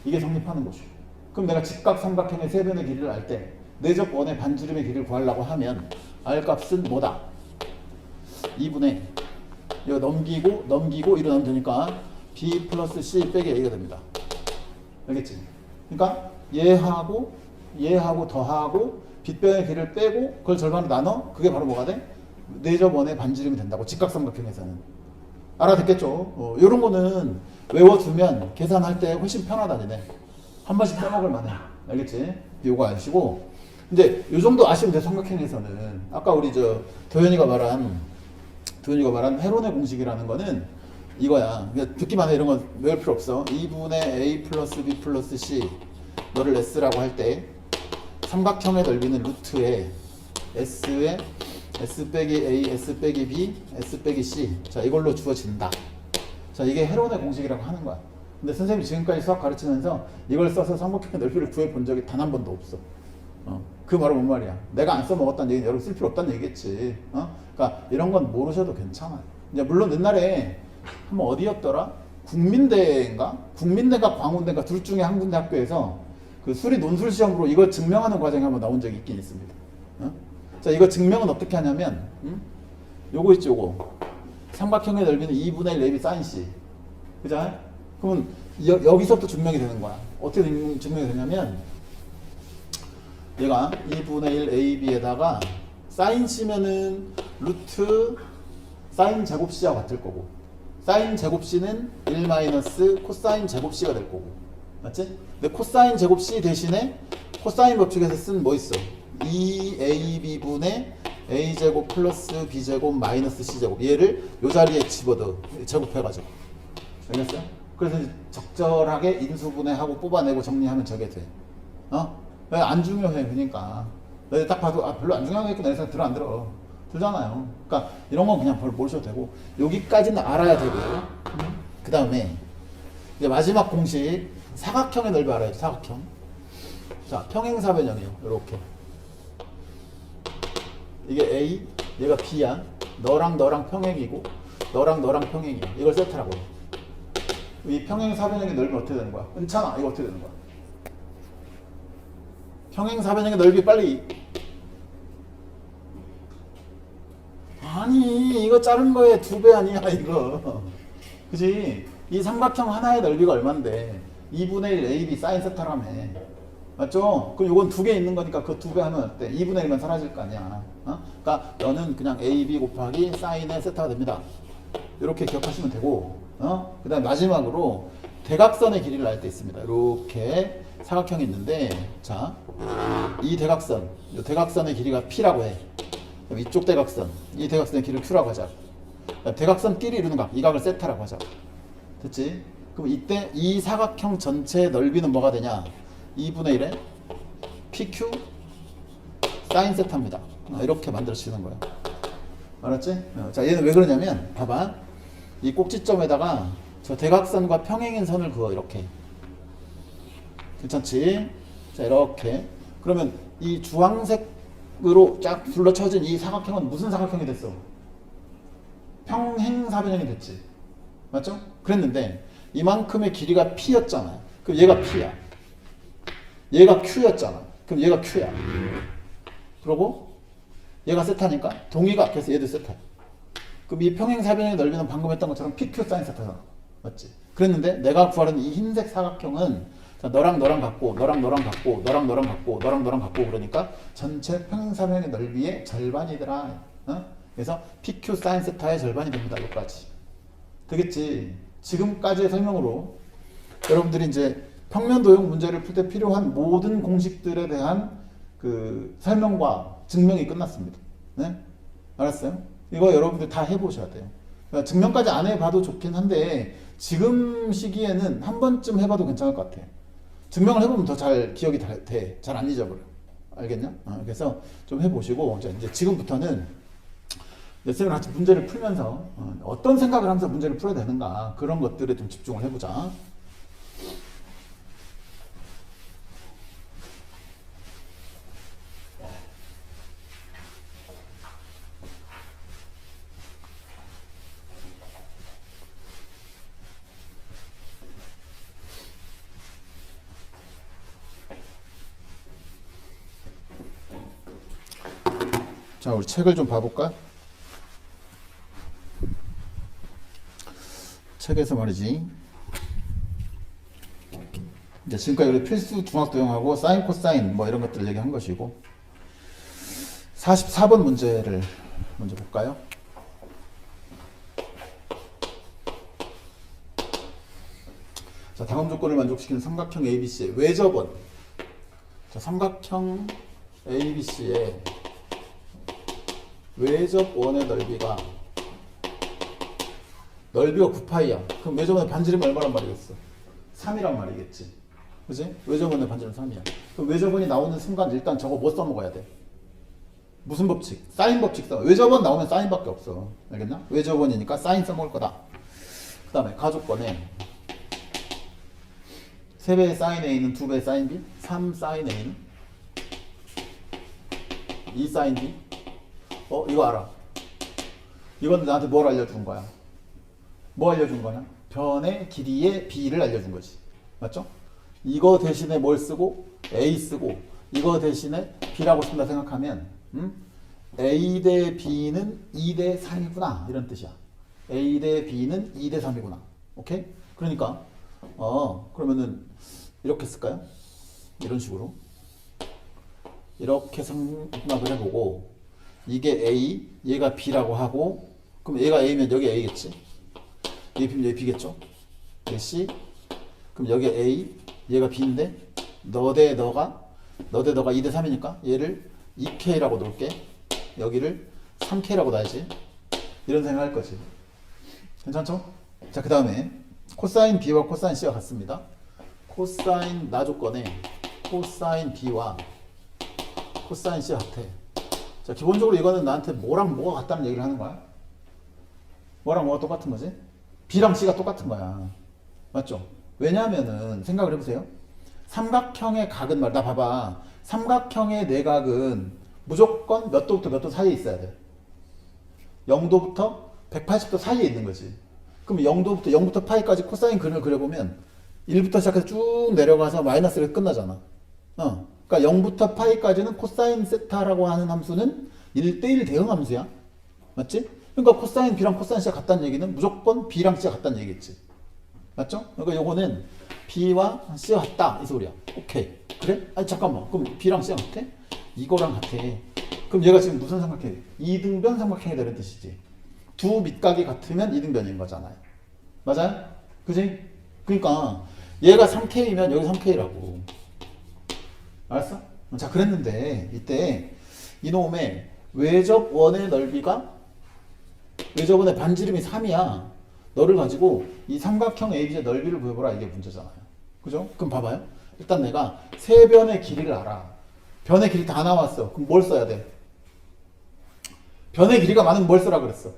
이게 성립하는 것이죠. 그럼 내가 직각삼각형의 세변의 길이를 알 때 내적 원의 반지름의 길이를 구하려고 하면 R 값은 뭐다? 2분의 이거 넘기고 이로 넣으면 되니까 B 플러스 C 빼기 A가 됩니다. 알겠지? 그러니까 얘하고 더하고 빗변의 길이를 빼고 그걸 절반으로 나눠? 그게 바로 뭐가 돼? 내적 원의 반지름이 된다고. 직각삼각형에서는. 알아듣겠죠? 이런 거는 외워두면 계산할 때 훨씬 편하다. 니네 한 번씩 써먹을 만해. 알겠지? 요거 아시고 이제 요 정도 아시면 돼. 삼각형에서는 아까 우리 도현이가 말한 헤론의 공식이라는 거는 이거야. 듣기만 해. 이런 건 외울 필요 없어. 2분의 A 플러스 B 플러스 C 너를 S라고 할 때 삼각형의 넓이는 루트에 S에 S 빼기 A, S 빼기 B, S 빼기 C. 자, 이걸로 주어진다. 자, 이게 헤론의 공식이라고 하는 거야. 근데 선생님이 지금까지 수학 가르치면서 이걸 써서 삼각형의 넓이를 구해 본 적이 단 한 번도 없어. 그 말은 뭔 말이야? 내가 안 써먹었다는 얘기는 여러분 쓸 필요 없다는 얘기겠지. 그러니까 이런 건 모르셔도 괜찮아. 이제 물론 옛날에 한번 어디였더라? 국민대인가? 국민대가 광운대인가 둘 중에 한 군데 학교에서 그 수리 논술 시험으로 이걸 증명하는 과정이 한번 나온 적이 있긴 있습니다. 자, 이거 증명은 어떻게 하냐면, 요거 있지, 요거. 삼각형의 넓이는 2분의 1 AB sin C. 그죠? 그러면 여기서부터 증명이 되는 거야. 어떻게 증명이 되냐면, 얘가 2분의 1 AB에다가 sin C면은 루트 sin 제곱 C와 같을 거고, sin 제곱 C는 1 마이너스 코사인 제곱 C가 될 거고. 맞지? 근데 코사인 제곱 C 대신에 코사인 법칙에서 쓴 뭐 있어? 2AB분의 A제곱 플러스 B제곱 마이너스 C제곱. 얘를 요 자리에 집어넣어. 제곱해가지고. 알겠어요? 그래서 적절하게 인수분해하고 뽑아내고 정리하면 저게 돼. 왜 안 중요해. 그러니까. 딱 봐도 별로 안 중요하겠구나. 내 생각 들어 안 들어. 들잖아요. 그러니까 이런 건 그냥 별로 모르셔도 되고 여기까지는 알아야 되고 그 다음에 이제 마지막 공식 사각형의 넓이 알아야죠. 사각형. 자, 평행사변형이에요. 이렇게. 이게 A, 얘가 B야. 너랑 평행이고 너랑 평행이야. 이걸 세트라고 해. 이 평행사변형의 넓이는 어떻게 되는 거야? 괜찮아. 이거 어떻게 되는 거야? 평행사변형의 넓이 빨리. 아니 이거 자른 거에 2배 아니야 이거. 그지? 이 삼각형 하나의 넓이가 얼만데 2분의 1 AB 사인 세타라며. 맞죠? 그럼 이건 2개 있는 거니까 그 2배 하면 어때? 2분의 1만 사라질 거 아니야. 그러니까 너는 그냥 AB 곱하기 사인의 세타가 됩니다. 이렇게 기억하시면 되고, 그 다음 마지막으로 대각선의 길이를 알 때 있습니다. 이렇게 사각형이 있는데, 자, 이 대각선, 이 대각선의 길이가 P라고 해. 그럼 이쪽 대각선, 이 대각선의 길이를 Q라고 하자. 대각선끼리 이루는 각, 이 각을 세타라고 하자. 됐지? 그럼 이때 이 사각형 전체의 넓이는 뭐가 되냐? 2분의 1에 PQ 사인 세타입니다. 이렇게 만들어지는 거야. 알았지? 자, 얘는 왜 그러냐면 봐봐. 이 꼭지점에다가 저 대각선과 평행인 선을 그어. 이렇게. 괜찮지? 자, 이렇게. 그러면 이 주황색으로 쫙 둘러쳐진 이 사각형은 무슨 사각형이 됐어? 평행사변형이 됐지. 맞죠? 그랬는데 이만큼의 길이가 P였잖아. 그럼 얘가 P야. 얘가 Q였잖아. 그럼 얘가 Q야. 그러고 얘가 세타니까 동의가 그래서 얘도 세타. 그럼 이 평행사변의 넓이는 방금 했던 것처럼 PQ 사인 세타잖아. 맞지? 그랬는데 내가 구하는 이 흰색 사각형은 자, 너랑 너랑 같고 너랑 너랑 같고 너랑 너랑 같고 너랑 너랑 같고 그러니까 전체 평행사변의 넓이의 절반이더라. 어? 그래서 PQ 사인 세타의 절반이 됩니다. 여기까지. 되겠지? 지금까지의 설명으로 여러분들이 이제 평면도형 문제를 풀 때 필요한 모든 공식들에 대한 그 설명과 증명이 끝났습니다. 네? 알았어요? 이거 여러분들 다 해보셔야 돼요. 그러니까 증명까지 안 해봐도 좋긴 한데 지금 시기에는 한 번쯤 해봐도 괜찮을 것 같아. 증명을 해보면 더 잘 기억이 돼. 잘 안 잊어버려. 알겠냐? 그래서 좀 해보시고 이제 지금부터는 쌤이랑 같이 문제를 풀면서 어떤 생각을 하면서 문제를 풀어야 되는가 그런 것들에 좀 집중을 해보자. 자, 우리 책을 좀 봐볼까? 책에서 말이지. 이제 지금까지 우리 필수 중학도형하고 사인, 코사인 뭐 이런 것들을 얘기한 것이고 44번 문제를 먼저 볼까요? 자, 다음 조건을 만족시키는 삼각형 ABC의 외접원. 자, 삼각형 ABC의 외접원의 넓이가 9파이야. 그럼 외접원의 반지름이 얼마란 말이겠어? 3이란 말이겠지. 그지? 외접원의 반지름 3이야. 그럼 외접원이 나오는 순간 일단 저거 뭐 써먹어야 돼? 무슨 법칙? 사인 법칙 써. 외접원 나오면 사인밖에 없어. 알겠나? 외접원이니까 사인 써먹을 거다. 그 다음에 가족권에 3배의 사인 A는 2배의 사인 B, 3 사인 A는 2 사인 B. 이거 알아. 이건 나한테 뭘 알려준 거야? 뭐 알려준 거냐? 변의 길이의 B를 알려준 거지. 맞죠? 이거 대신에 뭘 쓰고? A 쓰고 이거 대신에 B라고 쓴다 생각하면 A 대 B는 2 대 3이구나 이런 뜻이야. A 대 B는 2 대 3이구나. 오케이? 그러니까 그러면은 이렇게 쓸까요? 이런 식으로 이렇게 생각을 해보고 이게 A, 얘가 B라고 하고 그럼 얘가 A면 여기 A겠지? 얘 B면 여기 B겠죠? 얘 C 그럼 여기 A, 얘가 B인데 너 대 너가 2 대 3이니까 얘를 2K라고 놓을게. 여기를 3K라고 놔야지. 이런 생각할 거지. 괜찮죠? 자, 그 다음에 코사인 B와 코사인 C가 같습니다. 코사인 나 조건에 코사인 B와 코사인 C가 같아. 자, 기본적으로 이거는 나한테 뭐랑 뭐가 같다는 얘기를 하는 거야. 뭐랑 뭐가 똑같은 거지? B랑 C가 똑같은 거야. 맞죠? 왜냐하면은 생각을 해보세요. 삼각형의 각은 나 봐봐. 삼각형의 내각은 무조건 몇 도부터 몇 도 사이에 있어야 돼. 0도부터 180도 사이에 있는 거지. 그럼 0부터 파이까지 코사인 그림을 그려보면 1부터 시작해서 쭉 내려가서 마이너스로 끝나잖아. 그러니까 0부터 파이까지는 코사인 세타라고 하는 함수는 1대1 대응 함수야. 맞지? 그러니까 코사인 B랑 코사인 C가 같다는 얘기는 무조건 B랑 C가 같다는 얘기겠지. 맞죠? 그러니까 요거는 B와 C가 같다 이 소리야. 오케이. 그래? 아니 잠깐만. 그럼 B랑 C가 같아? 이거랑 같아. 그럼 얘가 지금 무슨 삼각형이? 이등변 삼각형이 되는 뜻이지. 두 밑각이 같으면 이등변인 거잖아요. 맞아요? 그지? 그러니까 얘가 3K면 여기 3K라고. 알았어? 자, 그랬는데 이때 이놈의 외접원의 넓이가 외접원의 반지름이 3이야. 너를 가지고 이 삼각형 ABC의 넓이를 구해보라 이게 문제잖아요. 그죠? 그럼 봐봐요. 일단 내가 세 변의 길이를 알아. 변의 길이 다 나왔어. 그럼 뭘 써야 돼? 변의 길이가 많으면 뭘 쓰라 그랬어?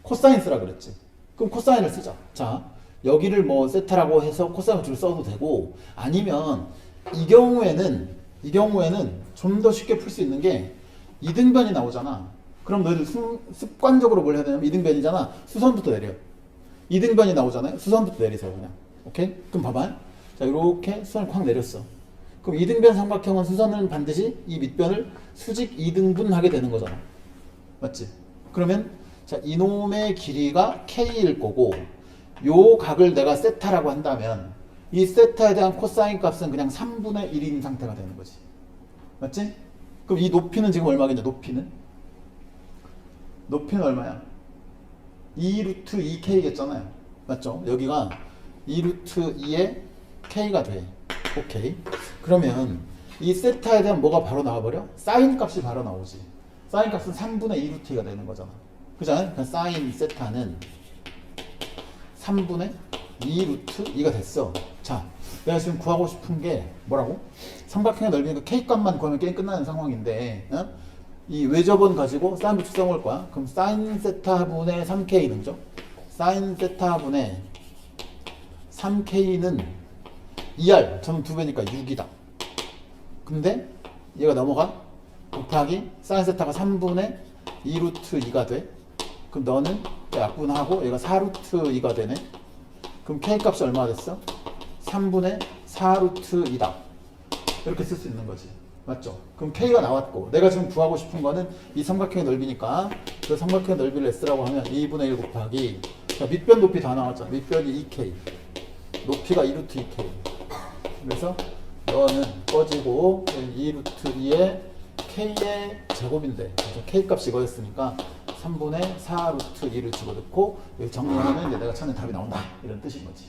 코사인 쓰라 그랬지. 그럼 코사인을 쓰자. 자, 여기를 뭐 세타라고 해서 코사인 줄 써도 되고 아니면 이 경우에는 좀 더 쉽게 풀 수 있는 게 이등변이 나오잖아. 그럼 너희들 습관적으로 뭘 해야 되냐면 이등변이잖아. 수선부터 내려. 이등변이 나오잖아요. 수선부터 내리세요 그냥. 오케이? 그럼 봐봐요. 자, 이렇게 수선을 콱 내렸어. 그럼 이등변 삼각형은 수선은 반드시 이 밑변을 수직 이등분하게 되는 거잖아. 맞지? 그러면 자, 이놈의 길이가 K일 거고 요 각을 내가 세타라고 한다면 이 세타에 대한 코사인 값은 그냥 3분의 1인 상태가 되는 거지. 맞지? 그럼 이 높이는 지금 얼마겠냐? 높이는 얼마야? 2 루트 2K겠잖아요. 맞죠? 여기가 2 루트 2의 K가 돼. 오케이. 그러면 이 세타에 대한 뭐가 바로 나와버려? 사인 값이 바로 나오지. 사인 값은 3분의 2 루트 2가 되는 거잖아. 그잖아요? 그러니까 사인 세타는 3분의 2 루트 2가 됐어. 자, 내가 지금 구하고 싶은 게 뭐라고? 삼각형의 넓이니까 K 값만 구하면 게임 끝나는 상황인데, 어? 이 외접원 가지고 사인 부츠 써먹을 거야. 그럼 사인 세타분의 3K는 그죠? 사인 세타분의 3K는 2R, 저는 2배니까 6이다. 근데 얘가 넘어가 곱하기 사인 세타가 3분의 2 루트 2가 돼. 그럼 너는 약분하고 얘가 4 루트 2가 되네. 그럼 K 값이 얼마가 됐어? 3분의 4 루트 2다. 이렇게 쓸 수 있는 거지. 맞죠? 그럼 K가 나왔고 내가 지금 구하고 싶은 거는 이 삼각형의 넓이니까 그 삼각형의 넓이를 S라고 하면 2분의 1 곱하기 자, 밑변 높이 다 나왔잖아. 밑변이 2K 높이가 2 루트 2K 그래서 너는 꺼지고 2 루트 2의 K의 제곱인데 K 값이 이거였으니까 3분의 4 루트 2를 집어넣고 여기 정리하면 이제 내가 찾는 답이 나온다 이런 뜻인 거지.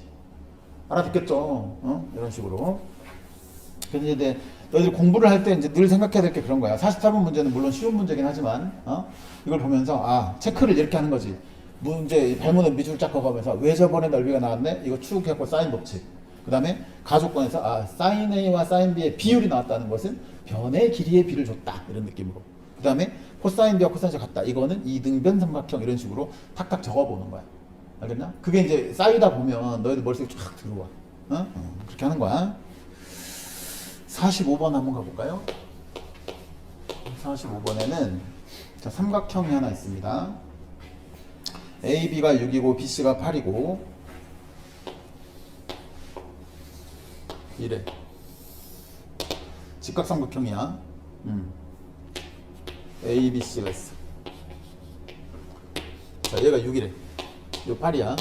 알아듣겠죠? 어? 이런 식으로. 그래서 이제 너희들 공부를 할 때 이제 늘 생각해야 될 게 그런 거야. 44번 문제는 물론 쉬운 문제긴 하지만 이걸 보면서 체크를 이렇게 하는 거지. 문제 발문을 밑줄 쫙 그어가면서 왜 저번에 넓이가 나왔네? 이거 쭉 해갖고 사인 법칙. 그 다음에 가족권에서 사인 A와 사인 B의 비율이 나왔다는 것은 변의 길이의 비를 줬다 이런 느낌으로. 그 다음에 코사인 B와 코사인 C가 같다. 이거는 이등변 삼각형 이런 식으로 탁탁 적어보는 거야. 알겠나? 그게 이제 쌓이다 보면 너희들 머릿속에 쫙 들어와. 그렇게 하는 거야. 45번 한번 가볼까요? 45번에는 자, 삼각형이 하나 있습니다. AB가 6이고 BC가 8이고 이래. 직각삼각형이야. ABC가 있어. 자, 얘가 6이래. 요 8이야.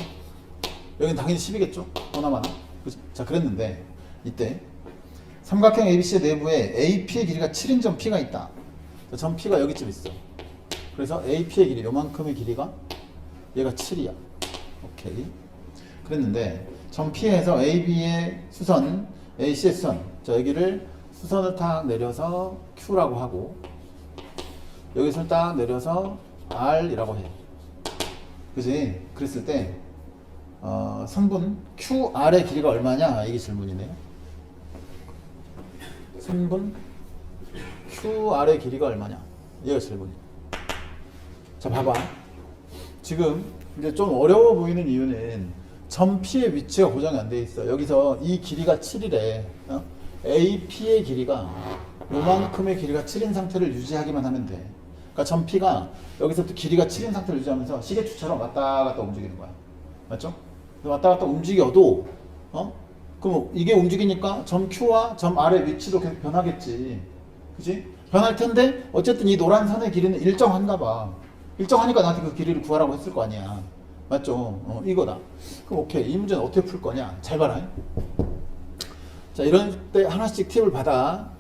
여긴 당연히 10이겠죠? 하나만. 그치? 자, 그랬는데 이때 삼각형 ABC의 내부에 AP의 길이가 7인 점 P가 있다. 자, 점 P가 여기쯤 있어. 그래서 AP의 길이, 요만큼의 길이가 얘가 7이야. 오케이. 그랬는데 점 P에서 AB의 수선, AC의 수선. 자, 여기를 수선을 딱 내려서 Q라고 하고 여기서 딱 내려서 R이라고 해. 그지? 그랬을 때 선분 QR의 길이가 얼마냐? 이게 질문이네요. 선분 QR의 길이가 얼마냐? 얘가 질문이야. 자, 봐봐. 지금 이제 좀 어려워 보이는 이유는 점 P의 위치가 고정이 안 돼 있어. 여기서 이 길이가 7이래. AP의 길이가 요만큼의 길이가 7인 상태를 유지하기만 하면 돼. 그러니까 점 P가 여기서부터 길이가 7인 상태를 유지하면서 시계추처럼 왔다 갔다 움직이는 거야. 맞죠? 왔다 갔다 움직여도 그럼 이게 움직이니까 점 Q와 점 R의 위치도 계속 변하겠지. 그지? 변할 텐데 어쨌든 이 노란 선의 길이는 일정한가 봐. 일정하니까 나한테 그 길이를 구하라고 했을 거 아니야. 맞죠? 이거다. 그럼 오케이. 이 문제는 어떻게 풀 거냐? 잘 봐라. 자, 이런 때 하나씩 팁을 받아.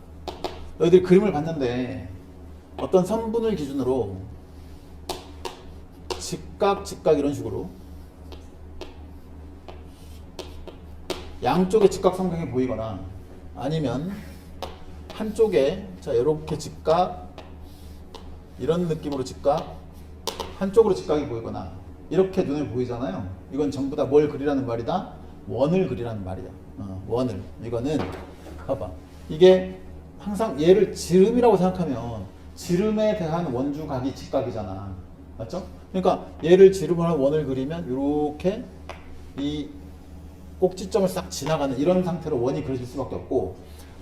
너희들이 그림을 봤는데 어떤 선분을 기준으로 직각 이런 식으로 양쪽에 직각삼각형이 보이거나 아니면 한쪽에 자 이렇게 직각 이런 느낌으로 직각 한쪽으로 직각이 보이거나 이렇게 눈에 보이잖아요. 이건 전부 다 뭘 그리라는 말이다? 원을 그리라는 말이야. 원을. 이거는 봐봐. 이게 항상 얘를 지름이라고 생각하면 지름에 대한 원주각이 직각이잖아. 맞죠? 그러니까 얘를 지름으로 한 원을 그리면 이렇게 이 꼭지점을 싹 지나가는 이런 상태로 원이 그려질 수밖에 없고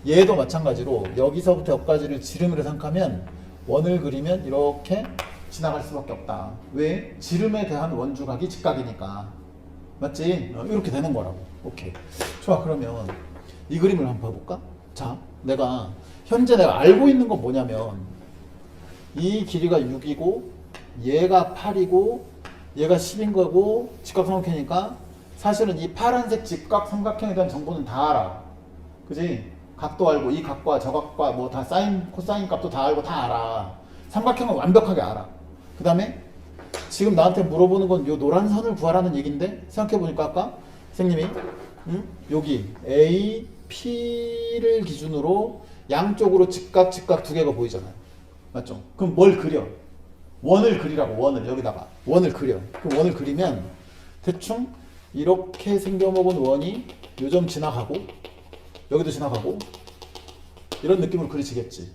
얘도 마찬가지로 여기서부터 여기까지를 지름으로 생각하면 원을 그리면 이렇게 지나갈 수밖에 없다. 왜? 지름에 대한 원주각이 직각이니까. 맞지? 이렇게 되는 거라고. 오케이. 좋아. 그러면 이 그림을 한번 봐볼까? 자, 현재 내가 알고 있는 건 뭐냐면 이 길이가 6이고 얘가 8이고 얘가 10인 거고 직각삼각형이니까 사실은 이 파란색 직각삼각형에 대한 정보는 다 알아. 그지? 각도 알고 이 각과 저 각과 뭐 다 사인 코사인 값도 다 알고 다 알아. 삼각형은 완벽하게 알아. 그 다음에 지금 나한테 물어보는 건 요 노란 선을 구하라는 얘기인데 생각해보니까 아까 선생님이 여기 A, P를 기준으로 양쪽으로 직각 두 개가 보이잖아요. 맞죠? 그럼 뭘 그려? 원을 그리라고. 원을 여기다가 원을 그려. 그럼 원을 그리면 대충 이렇게 생겨먹은 원이 요 점 지나가고 여기도 지나가고 이런 느낌으로 그려지겠지.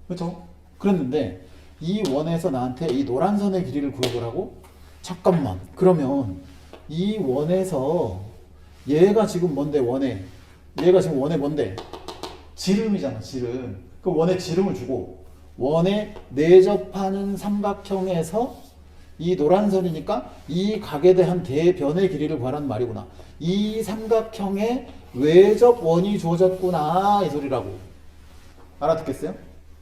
그렇죠? 그랬는데 이 원에서 나한테 이 노란 선의 길이를 구해보라고? 잠깐만. 그러면 이 원에서 얘가 지금 뭔데 원에 얘가 지금 원에 뭔데? 지름이잖아. 지름. 그 원에 지름을 주고 원에 내접하는 삼각형에서 이 노란 선이니까 이 각에 대한 대변의 길이를 구하라는 말이구나. 이 삼각형에 외접원이 주어졌구나 이 소리라고. 알아듣겠어요?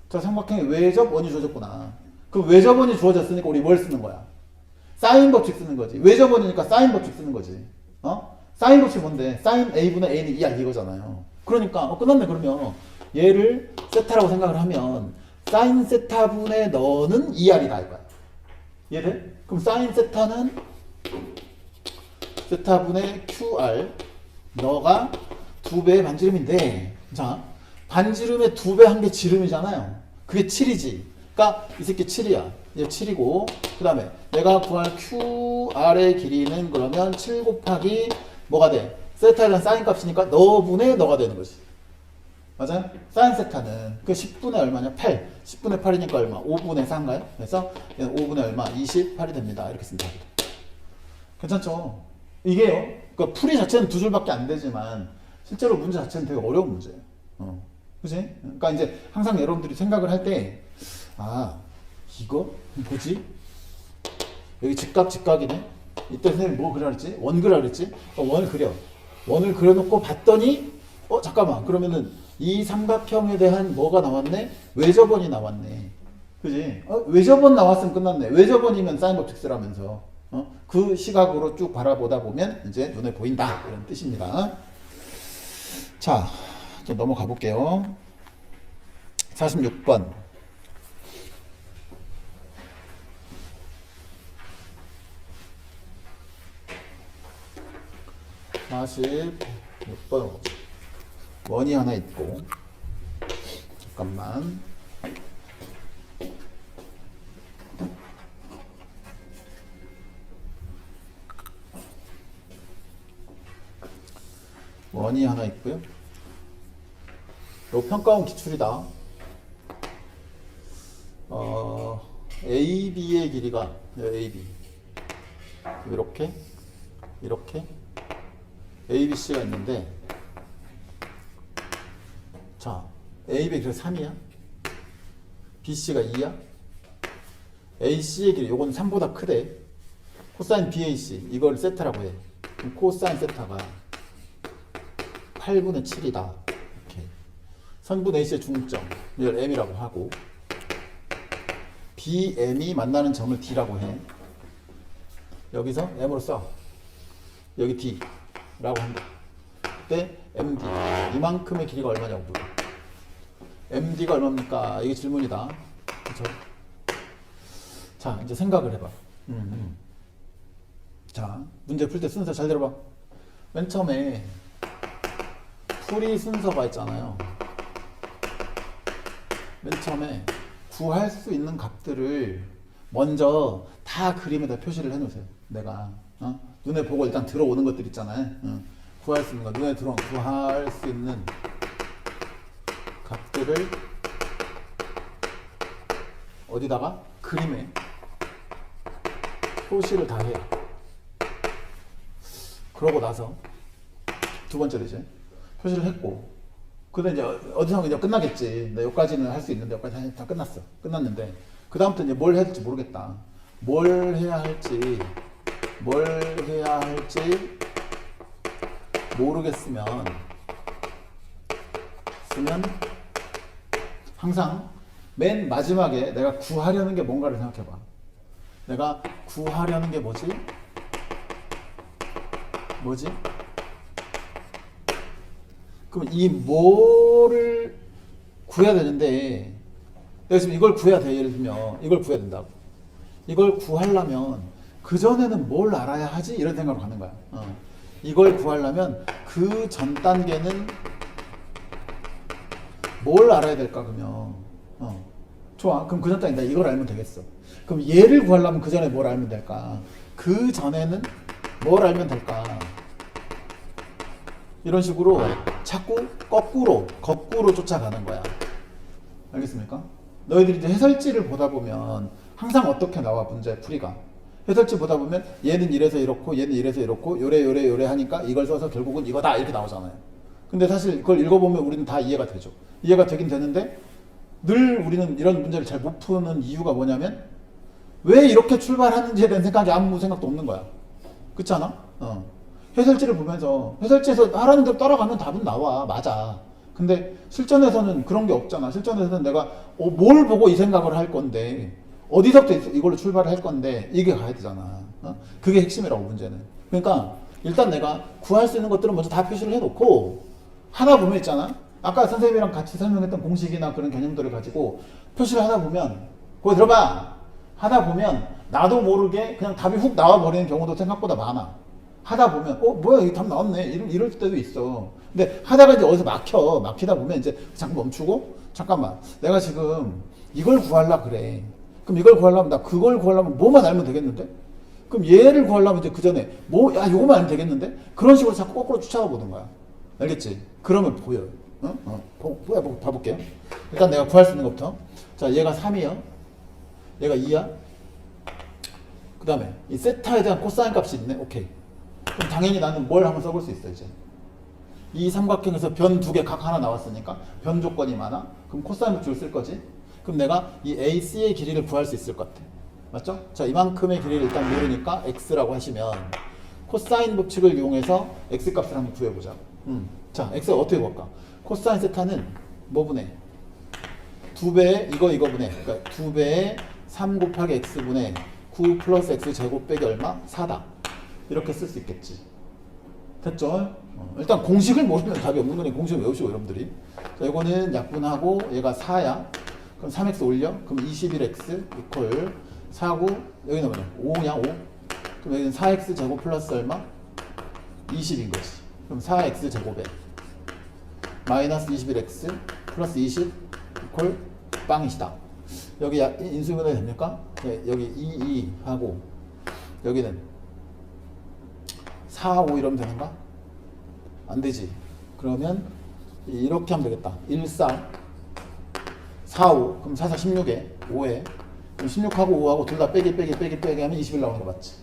저 삼각형에 외접원이 주어졌구나. 그 외접원이 주어졌으니까 우리 뭘 쓰는 거야? 사인 법칙 쓰는 거지. 외접원이니까 사인 법칙 쓰는 거지. 사인 법칙 뭔데? 사인 A분의 A는 2R 이거잖아요. 그러니까 끝났네. 그러면 얘를 세타라고 생각을 하면 사인 세타분의 너는 2R이다 이거야. 이해돼? 그럼 사인 세타는 세타분의 QR 너가 2배의 반지름인데 자 반지름의 2배 한 게 지름이잖아요. 그게 7이지. 그러니까 이 새끼 7이야. 얘 7이고 그 다음에 내가 구할 QR의 길이는 그러면 7 곱하기 뭐가 돼? 세타에 대한 사인 값이니까 너분의 너가 되는 거지. 맞아요? 사인 세타는 그 10분의 얼마냐? 8. 10분의 8이니까 얼마? 5분의 4인가요? 그래서 얘는 5분의 얼마? 28이 됩니다. 이렇게 쓰면 됩니다. 괜찮죠? 이게요. 그러니까 풀이 자체는 두 줄밖에 안 되지만 실제로 문제 자체는 되게 어려운 문제예요. 그지? 그러니까 이제 항상 여러분들이 생각을 할 때 이거? 뭐지? 여기 직각이네? 이때 선생님 뭐 그려 그랬지? 원 그려 그랬지? 원을 그려. 원을 그려놓고 봤더니 잠깐만. 그러면은 이 삼각형에 대한 뭐가 나왔네? 외접원이 나왔네. 그지? 외접원 나왔으면 끝났네. 외접원이면 사인 법칙 쓰라면서. 그 시각으로 쭉 바라보다 보면 이제 눈에 보인다. 이런 뜻입니다. 자, 좀 넘어가 볼게요. 46번. 원이 하나 있고 잠깐만 원이 하나 있고요. 요 평가원 기출이다. AB의 길이가 AB 이렇게 ABC가 있는데 자 AB의 길이 3이야 BC가 2야 AC의 길이 요건 3보다 크대. 코사인 BAC 이걸 세타라고 해. 그럼 코사인 세타가 8분의 7이다. 이렇게 선분 AC의 중점 이걸 M이라고 하고 BM이 만나는 점을 D라고 해. 여기서 M으로 써. 여기 D라고 한다. 그때 MD 이만큼의 길이가 얼마냐고 물어. MD가 얼마입니까? 이게 질문이다. 그렇죠? 자 이제 생각을 해봐. 자 문제 풀 때 순서 잘 들어봐. 맨 처음에 풀이 순서가 있잖아요. 맨 처음에 구할 수 있는 값들을 먼저 다 그림에다 표시를 해놓으세요. 내가 눈에 보고 일단 들어오는 것들 있잖아요. 구할 수 있는 거 눈에 들어온 구할 수 있는 값들을 어디다가 그림에 표시를 다 해요. 그러고 나서 두 번째로 이제 표시를 했고 그다음 이제 어디서 이제 끝나겠지. 나 여기까지는 할 수 있는데 여기까지 다 끝났어. 끝났는데 그 다음부터 이제 뭘 해야 될지 모르겠다. 뭘 해야 할지 모르겠으면 항상 맨 마지막에 내가 구하려는 게 뭔가를 생각해봐. 내가 구하려는 게 뭐지? 그럼 이 뭐를 구해야 되는데 내가 지금 이걸 구해야 돼. 예를 들면 이걸 구해야 된다고. 이걸 구하려면 그 전에는 뭘 알아야 하지? 이런 생각으로 가는 거야. 이걸 구하려면 그 전 단계는 뭘 알아야 될까 그러면 좋아. 그럼 그 전 단계 이걸 알면 되겠어. 그럼 얘를 구하려면 그 전에 뭘 알면 될까? 그 전에는 뭘 알면 될까? 이런 식으로 자꾸 거꾸로 쫓아가는 거야. 알겠습니까? 너희들이 이제 해설지를 보다 보면 항상 어떻게 나와 문제 풀이가. 해설지 보다 보면 얘는 이래서 이렇고 얘는 이래서 이렇고 요래 하니까 이걸 써서 결국은 이거다 이렇게 나오잖아요. 근데 사실 그걸 읽어보면 우리는 다 이해가 되죠. 이해가 되긴 되는데 늘 우리는 이런 문제를 잘 못 푸는 이유가 뭐냐면 왜 이렇게 출발하는지에 대한 생각이 아무 생각도 없는 거야. 그렇지 않아? 해설지를 보면서 해설지에서 하라는 대로 따라가면 답은 나와. 맞아. 근데 실전에서는 그런 게 없잖아. 실전에서는 내가 뭘 보고 이 생각을 할 건데 어디서부터 이걸로 출발을 할 건데 이게 가야 되잖아. 그게 핵심이라고 문제는. 그러니까 일단 내가 구할 수 있는 것들은 먼저 다 표시를 해놓고 하나 보면 있잖아. 아까 선생님이랑 같이 설명했던 공식이나 그런 개념들을 가지고 표시를 하다 보면 거기 들어봐. 하다 보면 나도 모르게 그냥 답이 훅 나와버리는 경우도 생각보다 많아. 하다 보면 뭐야 이 답 나왔네 이럴 때도 있어. 근데 하다가 이제 어디서 막히다 보면 이제 잠깐 멈추고 잠깐만 내가 지금 이걸 구하려 그래. 그럼 이걸 구하려면 나 그걸 구하려면 뭐만 알면 되겠는데? 그럼 얘를 구하려면 이제 그 전에 요거만 알면 되겠는데? 그런 식으로 자꾸 거꾸로 쫓아가 보는 거야. 알겠지? 그러면 보여요. 봐볼게요. 일단 내가 구할 수 있는 것부터. 자, 얘가 3이요. 얘가 2야. 그 다음에 이 세타에 대한 코사인 값이 있네. 오케이. 그럼 당연히 나는 뭘 한번 써볼 수 있어 이제. 이 삼각형에서 변 두 개 각 하나 나왔으니까 변 조건이 많아. 그럼 코사인 법칙을 쓸 거지. 그럼 내가 이 AC의 길이를 구할 수 있을 것 같아. 맞죠? 자, 이만큼의 길이를 일단 모르니까 X라고 하시면 코사인 법칙을 이용해서 X 값을 한번 구해보자. 자, X가 어떻게 구할까? 코사인 세타는 뭐 분해? 2배의 이거 분해. 그러니까 2배의 3 곱하기 X분의 9 플러스 X 제곱 빼기 얼마? 4다. 이렇게 쓸 수 있겠지. 됐죠? 일단 공식을 모르면 답이 없는 거니 공식을 외우시고 여러분들이. 자, 이거는 약분하고 얘가 4야. 그럼 3x 올려? 그럼 21x 이퀄 4고 여기는 뭐냐? 5냐? 5? 그럼 여기는 4x 제곱 플러스 얼마? 20인 거지. 그럼 4x 제곱에 마이너스 21x 플러스 20 이퀄 빵이시다. 여기 인수분해 됩니까? 네, 여기 2 하고 여기는 4, 5 이러면 되는가? 안 되지. 그러면 이렇게 하면 되겠다. 1, 4 4, 5. 그럼 4, 4, 16에 5에 16하고 5하고 둘 다 빼기 하면 21 나오는 거 맞지?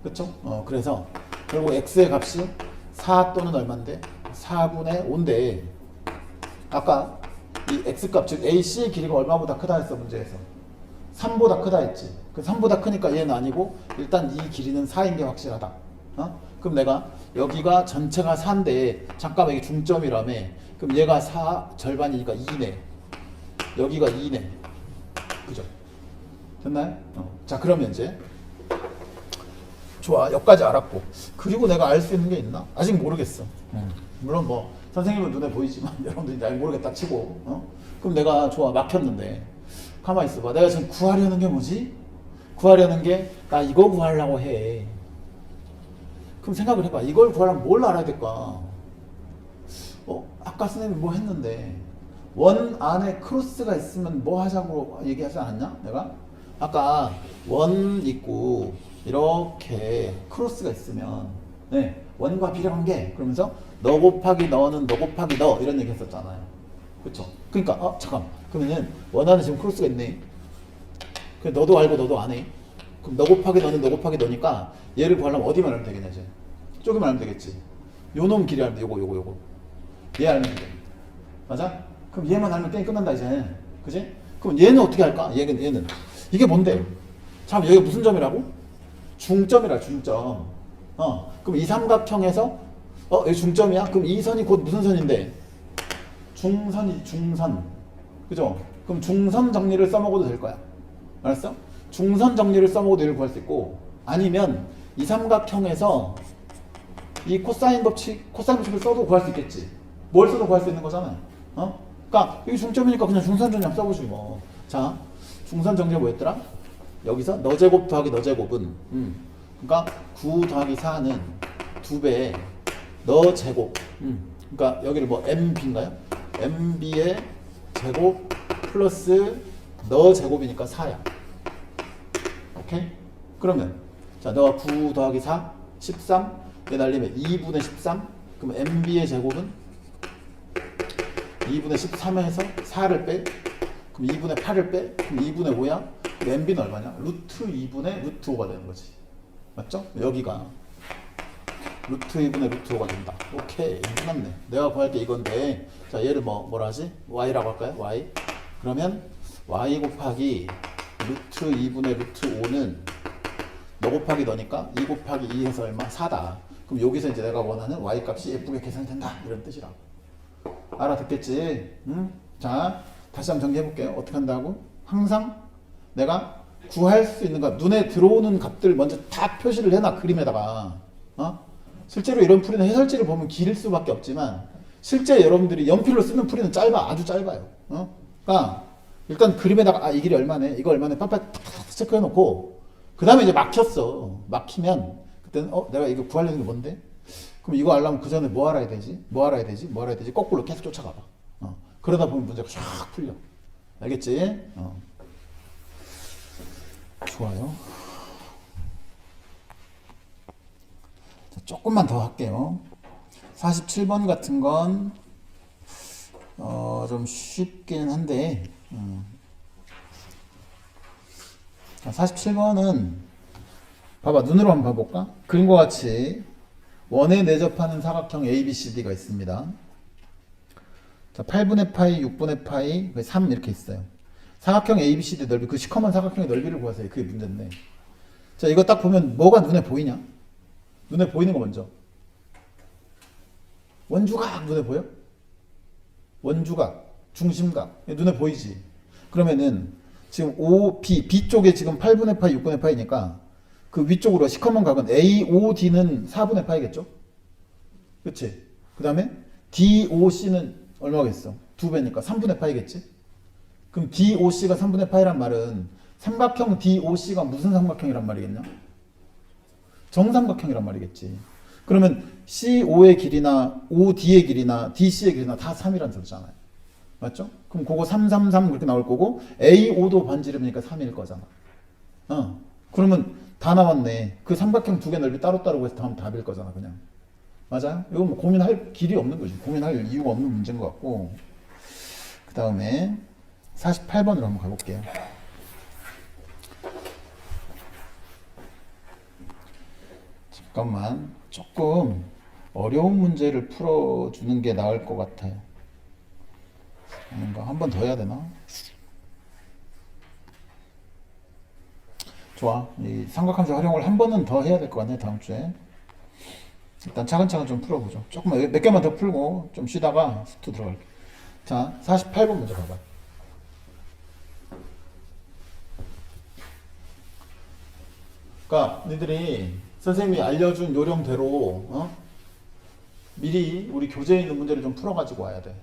그쵸? 그래서 결국 x의 값이 4 또는 얼마인데? 4분의 5인데 아까 이 x값 즉 AC의 길이가 얼마보다 크다 했어 문제에서 3보다 크다 했지. 그 3보다 크니까 얘는 아니고 일단 이 길이는 4인 게 확실하다. 그럼 내가 여기가 전체가 4인데 잠깐만 이게 중점이라며. 그럼 얘가 4 절반이니까 2네. 여기가 2네. 그죠? 됐나요? 자, 그러면 이제 좋아. 여기까지 알았고. 그리고 내가 알 수 있는 게 있나? 아직 모르겠어. 물론 뭐 선생님은 눈에 보이지만 여러분들이 잘 모르겠다 치고. 그럼 내가 좋아. 막혔는데 가만히 있어봐. 내가 지금 구하려는 게 뭐지? 구하려는 게 나 이거 구하려고 해. 그럼 생각을 해봐. 이걸 구하려면 뭘 알아야 될까? 아까 선생님이 뭐 했는데 원 안에 크로스가 있으면 뭐 하자고 얘기하지 않았냐? 내가? 아까 원 있고 이렇게 크로스가 있으면 네, 원과 비례 관계 그러면서 너 곱하기 너는 너 곱하기 너 이런 얘기 했었잖아요. 그쵸? 그러니까 잠깐 그러면은 원 안에 지금 크로스가 있네. 그 너도 알고 너도 안 해. 그럼 너 곱하기 너는 너 곱하기 너니까 얘를 구하려면 어디만 알면 되겠냐 이제. 쪼개만 알면 되겠지. 요놈 길이 알면 돼. 요거 얘 알면 돼. 맞아? 그럼 얘만 알면 게임 끝난다 이제. 그지? 그럼 얘는 어떻게 할까? 얘는 이게 뭔데? 참 여기가 무슨 점이라고? 중점이라 중점. 그럼 이 삼각형에서 여기 중점이야? 그럼 이 선이 곧 무슨 선인데? 중선. 그죠? 그럼 중선 정리를 써먹어도 될 거야. 알았어? 중선 정리를 써먹어도 얘를 구할 수 있고, 아니면 이 삼각형에서 이 코사인 법칙을 써도 구할 수 있겠지. 뭘 써도 구할 수 있는 거잖아요. 그러니까 이게 중점이니까 그냥 중선 정리 한번 써보지 뭐. 자, 중선 정리 뭐였더라? 여기서 너 제곱 더하기 너 제곱은 그러니까 9 더하기 4는 2배의 너 제곱. 그러니까 여기를 뭐 MB인가요? MB의 제곱 플러스 너 제곱이니까 4야. 오케이? 그러면 자, 너가 9 더하기 4 13 얘 날리면 2분의 13. 그럼 MB의 제곱은 2분의 13에서 4를 빼. 그럼 2분의 8을 빼. 그럼 2분의 5야. 그럼 MB는 얼마냐? 루트 2분의 루트 5가 되는 거지. 맞죠? 여기가 루트 2분의 루트 5가 된다. 오케이. 끝났네. 내가 구할 게 이건데, 자, 얘를 뭐라 하지? y라고 할까요? y. 그러면 y 곱하기 루트 2분의 루트 5는 너 곱하기 너니까 2 곱하기 2 해서 얼마? 4다. 그럼 여기서 이제 내가 원하는 y 값이 예쁘게 계산이 된다. 이런 뜻이라고. 알아듣겠지? 응? 자, 다시 한번 정리해 볼게요. 어떻게 한다고? 항상 내가 구할 수 있는 거, 눈에 들어오는 값들 먼저 다 표시를 해놔, 그림에다가. 실제로 이런 풀이는 해설지를 보면 길 수밖에 없지만, 실제 여러분들이 연필로 쓰는 풀이는 짧아. 아주 짧아요. 그러니까 일단 그림에다가 이 길이 얼마네, 이거 얼마네, 빡빡 체크해 놓고, 그 다음에 이제 막혔어. 막히면 그때는 내가 이거 구하려는 게 뭔데? 그럼 이거 알려면 그 전에 뭐 알아야 되지? 뭐 알아야 되지? 뭐 알아야 되지? 거꾸로 계속 쫓아가봐. 그러다 보면 문제가 쫙 풀려. 알겠지? 좋아요. 자, 조금만 더 할게요. 47번 같은 건 좀 쉽긴 한데 47번은 봐봐, 눈으로 한번 봐볼까? 그림과 같이 원에 내접하는 사각형 ABCD가 있습니다. 자, 8분의 파이, 6분의 파이, 3 이렇게 있어요. 사각형 ABCD 넓이, 그 시커먼 사각형의 넓이를 구하세요. 그게 문제인데. 자, 이거 딱 보면 뭐가 눈에 보이냐? 눈에 보이는 거 먼저. 원주각 눈에 보여? 원주각, 중심각 눈에 보이지? 그러면은 지금 B 쪽에 지금 8분의 파이, 6분의 파이니까 그 위쪽으로 시커먼 각은 AOD는 4분의 파이겠죠? 그치? 그 다음에 DOC는 얼마겠어? 2배니까 3분의 파이겠지? 그럼 DOC가 3분의 파이란 말은 삼각형 DOC가 무슨 삼각형이란 말이겠냐? 정삼각형이란 말이겠지. 그러면 CO의 길이나 OD의 길이나 DC의 길이나 다 3이란 소리잖아요. 맞죠? 그럼 그거 3, 3, 3 그렇게 나올 거고 AO도 반지름이니까 3일 거잖아. 그러면 다 나왔네. 그 삼각형 두 개 넓이 따로따로 해서 다음 답일 거잖아, 그냥. 맞아요? 이건 뭐 고민할 길이 없는 거지. 고민할 이유가 없는 문제인 것 같고. 그 다음에 48번으로 한번 가볼게요. 잠깐만, 조금 어려운 문제를 풀어주는 게 나을 것 같아요. 아닌가? 한 번 더 해야 되나? 좋아. 이 삼각함수 활용을 한 번은 더 해야 될 것 같네, 다음 주에. 일단 차근차근 좀 풀어보죠. 조금만, 몇 개만 더 풀고 좀 쉬다가 스투 들어갈게. 자, 48번 먼저 봐봐. 그러니까 너희들이 선생님이 알려준 요령대로 미리 우리 교재에 있는 문제를 좀 풀어가지고 와야 돼.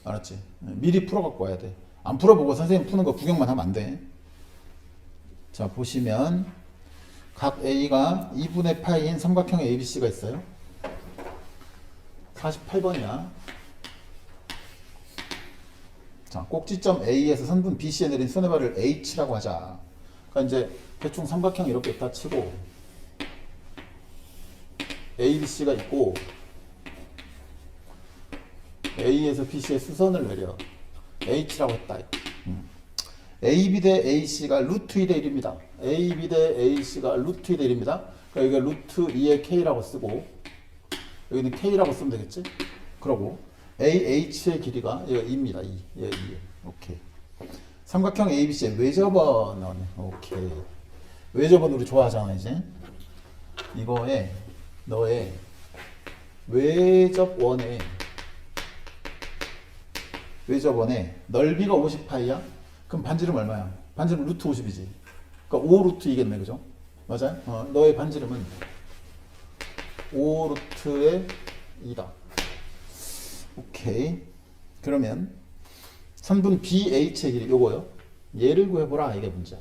알았지? 미리 풀어갖고 와야 돼. 안 풀어보고 선생님 푸는 거 구경만 하면 안 돼. 자, 보시면 각 A가 2분의 파이인 삼각형 ABC가 있어요. 48번이야. 자, 꼭지점 A에서 선분 BC에 내린 손해발을 H라고 하자. 그러니까 이제 대충 삼각형 이렇게 다 치고 ABC가 있고 A에서 BC에 수선을 내려 H라고 했다. AB 대 AC가 루트 2대 1입니다. AB 대 AC가 루트 2대 1입니다. 그러니까 여기가 루트 2의 K라고 쓰고 여기는 K라고 쓰면 되겠지? 그러고 AH의 길이가 얘가 2입니다. 2. 얘 2. 오케이. 삼각형 ABC의 외접원 나오네. 오케이. 외접원 우리 좋아하잖아, 이제. 이거에 너의 외접원에 넓이가 50파이야? 그럼 반지름 얼마야? 반지름 루트 50이지. 그러니까 5 루트 이겠네, 그죠? 맞아요? 너의 반지름은 5 루트의 2다. 오케이. 그러면 선분 BH의 길이 요거요. 얘를 구해보라. 이게 문제야.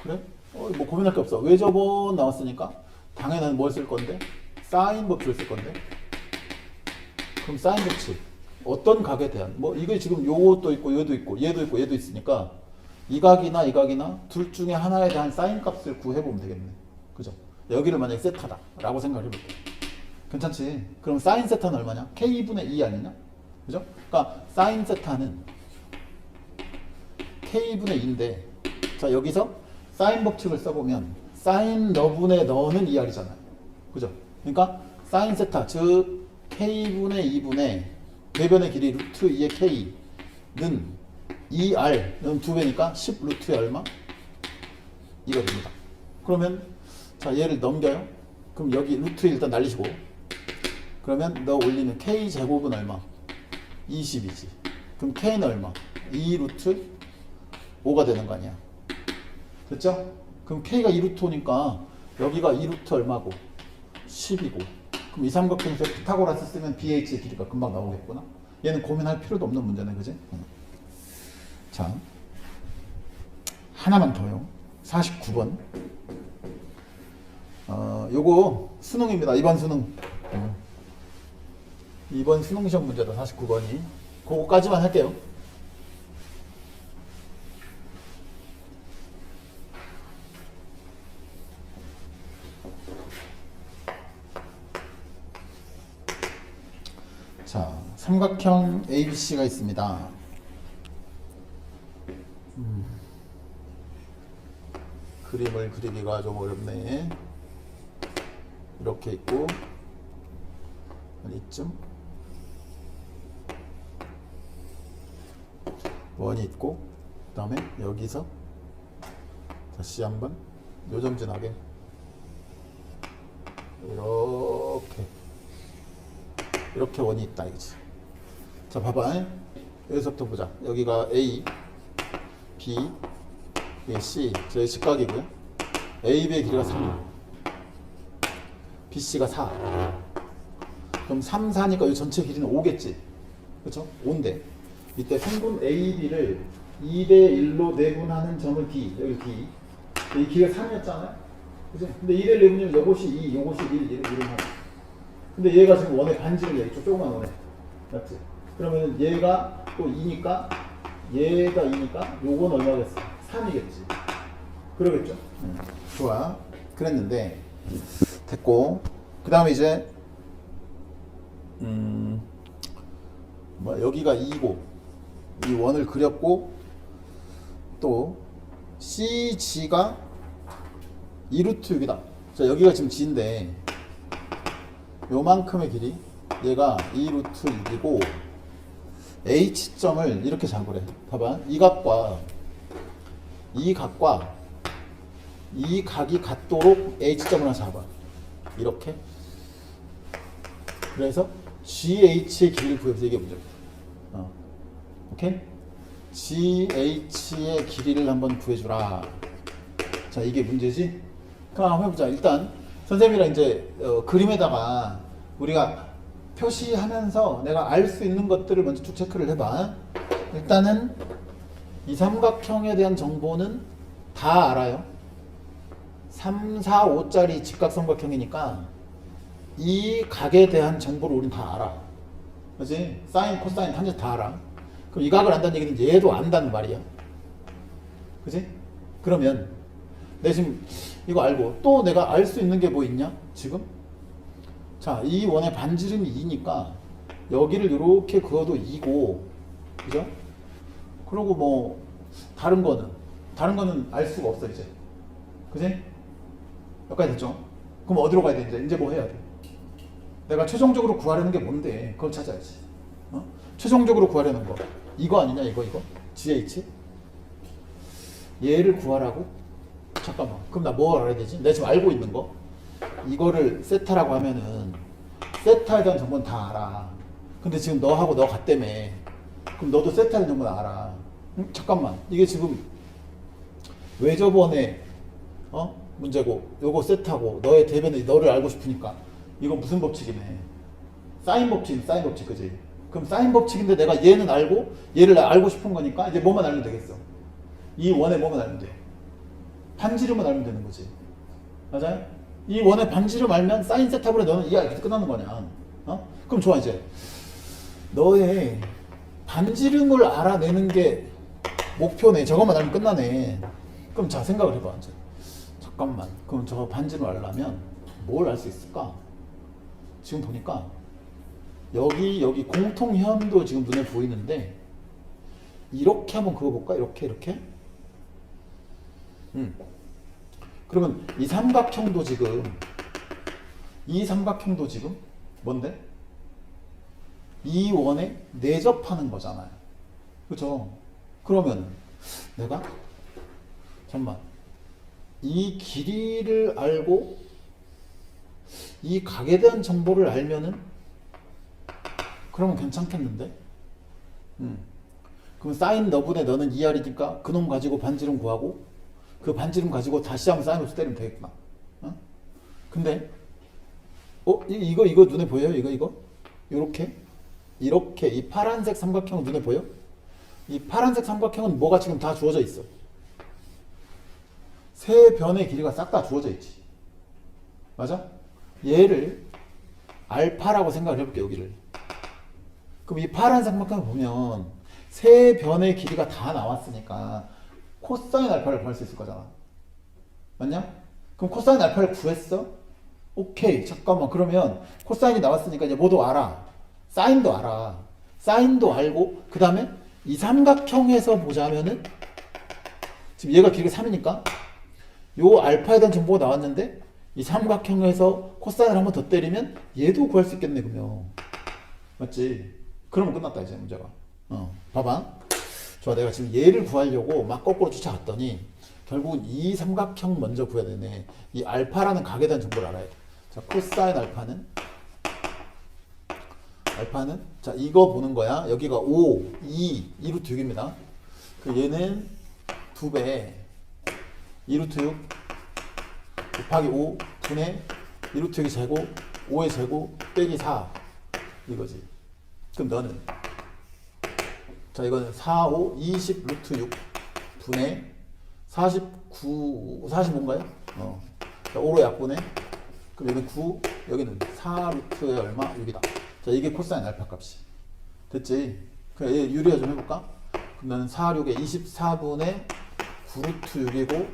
그래? 뭐 고민할 게 없어. 왜 저번 나왔으니까 당연히 뭘 쓸 건데? 사인 법칙을 쓸 건데. 그럼 사인 법칙. 어떤 각에 대한 뭐 이게 지금 요것도 있고 얘도 있고 얘도 있고 얘도 있으니까 이 각이나 이 각이나 둘 중에 하나에 대한 사인 값을 구해보면 되겠네. 그죠? 여기를 만약에 세타다 라고 생각을 해볼게. 괜찮지? 그럼 사인 세타는 얼마냐? K분의 2 아니냐? 그죠? 그러니까 사인 세타는 K분의 2인데 자 여기서 사인 법칙을 써보면 사인 너분의 너는 2R이잖아요. 그죠? 그러니까 사인 세타 즉 K분의 2분의 대변의 길이 루트 2의 K는 2R는 2배니까 10 루트의 얼마? 이거 됩니다. 그러면 자 얘를 넘겨요. 그럼 여기 루트 일단 날리시고 그러면 너 올리는 K제곱은 얼마? 20이지. 그럼 K는 얼마? 2 루트 5가 되는 거 아니야. 됐죠? 그럼 K가 2 루트 5니까 여기가 2 루트 얼마고? 10이고 그럼 이 삼각형에서 피타고라스 쓰면 BH의 길이가 금방 나오겠구나. 얘는 고민할 필요도 없는 문제네, 그지? 자, 하나만 더요. 49번. 요거 수능입니다. 이번 수능. 이번 수능 시험 문제다. 49번이. 그거까지만 할게요. 자, 삼각형 ABC가 있습니다. 그림을 그리기가 좀 어렵네. 이렇게 있고 이쯤 원이 있고 그 다음에 여기서 다시 한번 요점진하게 이렇게 원이 있다 이거지. 자 봐봐. 여기서부터 보자. 여기가 A, B, 이게 C. 저희 직각이고요. AB의 길이가 3, BC가 4. 그럼 3, 4니까 이 전체 길이는 5겠지. 그렇죠? 5인데 이때 성분 AB를 2대 1로 내분하는 점을 D, 여기 D. 이 길이가 3이었잖아요. 그죠? 근데 2대 1 내분이면 이것이 2, 이것이 1, 이렇게 하고. 근데 얘가 지금 원의 반지름이야. 이쪽 조그만 원에. 맞지? 그러면 얘가 또 2니까 얘가 2니까 요건 얼마겠어? 3이겠지. 그러겠죠? 좋아. 그랬는데 됐고 그 다음에 이제 뭐 여기가 2고 이 원을 그렸고 또 CG가 2루트 6이다. 자 여기가 지금 G인데 요만큼의 길이 얘가 2루트 6이고 H점을 이렇게 잡으래. 봐봐. 이 각과 이 각이 같도록 H점을 하나 잡아. 이렇게. 그래서 GH의 길이를 구해서 이게 문제입니다. 오케이? GH의 길이를 한번 구해주라. 자, 이게 문제지? 그럼 한번 해보자. 일단 선생님이랑 이제 그림에다가 우리가 표시하면서 내가 알 수 있는 것들을 먼저 쭉 체크를 해봐. 일단은 이 삼각형에 대한 정보는 다 알아요. 3, 4, 5짜리 직각삼각형이니까 이 각에 대한 정보를 우린 다 알아. 그렇지? 사인, 코사인, 탄젠트 다 알아. 그럼 이 각을 안다는 얘기는 얘도 안다는 말이야. 그치? 그러면 내가 지금 이거 알고 또 내가 알 수 있는 게 뭐 있냐? 지금? 자, 이 원의 반지름이 2니까 여기를 이렇게 그어도 2고 그죠? 그리고 뭐 다른 거는 알 수가 없어 이제. 그치? 여기까지 됐죠? 그럼 어디로 가야 돼? 이제 뭐 해야 돼? 내가 최종적으로 구하려는 게 뭔데? 그걸 찾아야지. 최종적으로 구하려는 거 이거 아니냐? 이거 GH? 얘를 구하라고? 잠깐만. 그럼 나 뭐 알아야 되지? 내가 지금 알고 있는 거 이거를 세타라고 하면은 세타에 대한 정보는 다 알아. 근데 지금 너하고 너 같다며. 그럼 너도 세타에 대한 정보는 알아. 잠깐만. 이게 지금 외접원의 문제고 요거 세트하고 너의 대변이 너를 알고 싶으니까 이거 무슨 법칙이네. 사인 법칙, 사인 법칙, 그지? 그럼 사인 법칙인데 내가 얘는 알고 얘를 알고 싶은 거니까 이제 뭐만 알면 되겠어. 이 원의 뭐만 알면 돼. 반지름만 알면 되는 거지. 맞아요? 이 원의 반지름 알면 사인 세타블에 너는 이해가 이렇게 끝나는 거냐. 그럼 좋아. 이제 너의 반지름을 알아내는 게 목표네. 저것만 알면 끝나네. 그럼 자, 생각을 해봐. 이제 잠깐만. 그럼 저 반지름을 알려면 뭘 알 수 있을까? 지금 보니까 여기 공통현도 지금 눈에 보이는데 이렇게 한번 그어볼까? 이렇게 그러면 이 삼각형도 지금 뭔데? 이 원에 내접하는 거잖아요. 그죠? 그러면 내가 잠깐만 이 길이를 알고 이 각에 대한 정보를 알면은 그러면 괜찮겠는데? 그럼 사인 너분의 너는 2R이니까 그놈 가지고 반지름 구하고 그 반지름 가지고 다시 한번 사인 곱수 때리면 되겠구나. 근데 이거 눈에 보여요? 이거? 이렇게 이 파란색 삼각형은 눈에 보여? 이 파란색 삼각형은 뭐가 지금 다 주어져 있어. 세 변의 길이가 싹 다 주어져 있지. 맞아? 얘를 알파라고 생각을 해볼게. 여기를. 그럼 이 파란색 삼각형을 보면 세 변의 길이가 다 나왔으니까 코사인 알파를 구할 수 있을 거잖아. 맞냐? 그럼 코사인 알파를 구했어? 오케이. 잠깐만. 그러면 코사인이 나왔으니까 이제 뭐도 알아. 사인도 알아. 사인도 알고 그 다음에 이 삼각형에서 보자면은 지금 얘가 길이가 3이니까 요 알파에 대한 정보가 나왔는데 이 삼각형에서 코사인을 한번 더 때리면 얘도 구할 수 있겠네. 그러면 맞지? 그러면 끝났다 이제 문제가. 봐봐. 좋아. 내가 지금 얘를 구하려고 막 거꾸로 쫓아갔더니 결국은 이 삼각형 먼저 구해야 되네. 이 알파라는 각에 대한 정보를 알아야 돼. 자, 코사인 알파는 자, 이거 보는 거야. 여기가 5, 2루트 6입니다. 그 얘는 2배 2루트 6 곱하기 5 분의 2루트 6의 제곱 5의 제곱 빼기 4 이거지. 그럼 너는 자, 이거는 4, 5, 20 루트 6 분의 49, 45인가요? 자, 5로 약분해. 그럼 여기는 9, 여기는 4 루트에 얼마? 6이다. 자, 이게 코사인 알파 값이. 됐지? 그럼 얘 유리화 좀 해볼까? 그럼 나는 4, 6에 24분의 9 루트 6이고,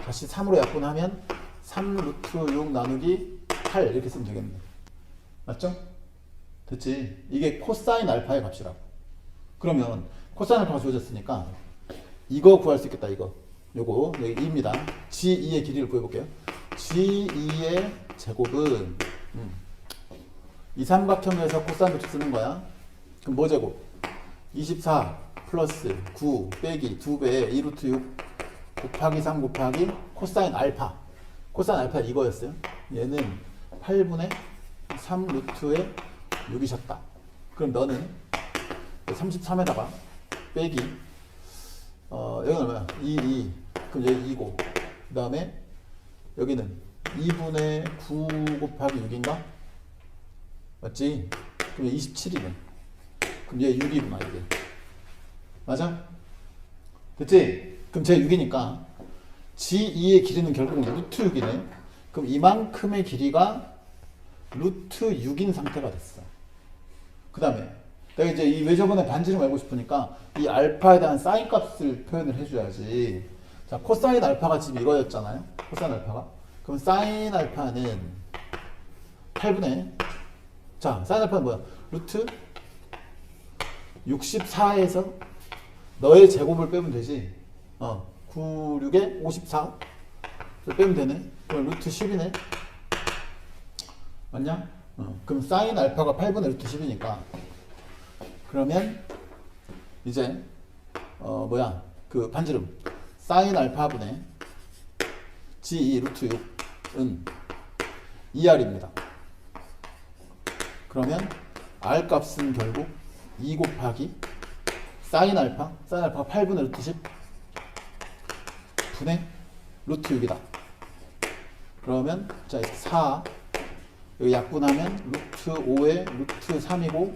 다시 3으로 약분하면 3 루트 6 나누기 8 이렇게 쓰면 되겠네. 맞죠? 됐지? 이게 코사인 알파의 값이라고. 그러면 코사인 알파가 주어졌으니까 이거 구할 수 있겠다. 요거 여기 2입니다. G2의 길이를 구해볼게요. G2의 제곱은 이 삼각형에서 코사인 법칙 쓰는 거야. 그럼 뭐 제곱? 24 플러스 9 빼기 2배의 2루트 6 곱하기 3 곱하기 코사인 알파. 코사인 알파 이거였어요. 얘는 8분의 3 루트의 6이셨다. 그럼 너는 33에다가 빼기 여기는 얼마야? 2 그럼 여기 2고 그 다음에 여기는 2분의 9 곱하기 6인가? 맞지? 그럼 27이네. 그럼 얘 6이구나 이게. 맞아? 됐지? 그럼 제 6이니까 G2의 길이는 결국 루트 6이네. 그럼 이만큼의 길이가 루트 6인 상태가 됐어. 그 다음에 내가 이제 이 외접원의 반지름 알고 싶으니까 이 알파에 대한 사인 값을 표현을 해줘야지. 자, 코사인 알파가 지금 이거였잖아요. 코사인 알파가. 그럼 사인 알파는 8분의 자, 사인 알파는 뭐야? 루트 64에서 너의 제곱을 빼면 되지. 9, 6에 54를 빼면 되네. 그럼 루트 10이네. 맞냐? 그럼 사인 알파가 8분의 루트 10이니까 그러면 이제 그 반지름 사인 알파분의 G2 루트 6은 2R입니다. 그러면 R 값은 결국 2 곱하기 사인 알파 8분의 루트 10 분의 루트 6이다. 그러면 자 4 여기 약분하면 루트 5에 루트 3이고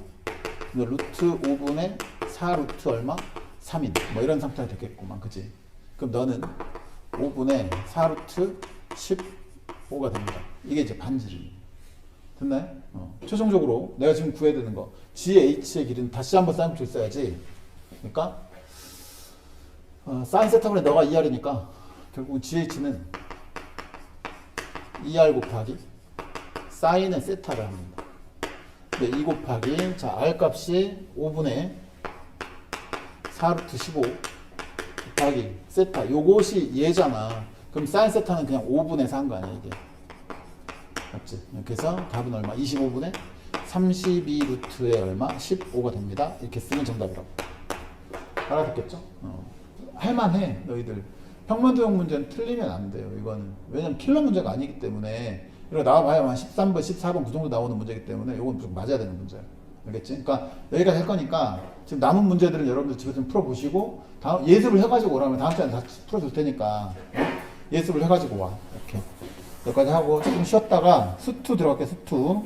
루트 5분의 4 루트 얼마? 3인 뭐 이런 상태가 되겠구만. 그치? 그럼 너는 5분의 4 루트 15가 됩니다. 이게 이제 반지름. 됐나요? 최종적으로 내가 지금 구해야 되는 거 GH의 길이는 다시 한번 사인법칙 써야지. 그러니까 사인 세타분의 너가 2R이니까 결국 GH는 2R 곱하기 사인의 세타를 합니다. 근데 2 곱하기 자 R 값이 5분의 4 루트 15 곱하기 세타 요것이 얘잖아. 그럼 사인 세타는 그냥 5분의 4인 거 아니야 이게. 맞지? 그래서 답은 얼마? 25분의 32 루트에 얼마? 15가 됩니다. 이렇게 쓰면 정답이라고. 알아듣겠죠? 할만해 너희들. 평면도형 문제는 틀리면 안 돼요. 이거는 왜냐면 킬러 문제가 아니기 때문에 이거 나와봐야 한 13번, 14번 그 정도 나오는 문제이기 때문에 이건 좀 맞아야 되는 문제야. 알겠지? 그러니까 여기까지 할 거니까 지금 남은 문제들은 여러분들 집에 좀 풀어보시고 다음 예습을 해가지고 오라면 다음 시간에 다 풀어줄 테니까 예습을 해가지고 와. 이렇게 여기까지 하고 조금 쉬었다가 수투 들어갈게. 수투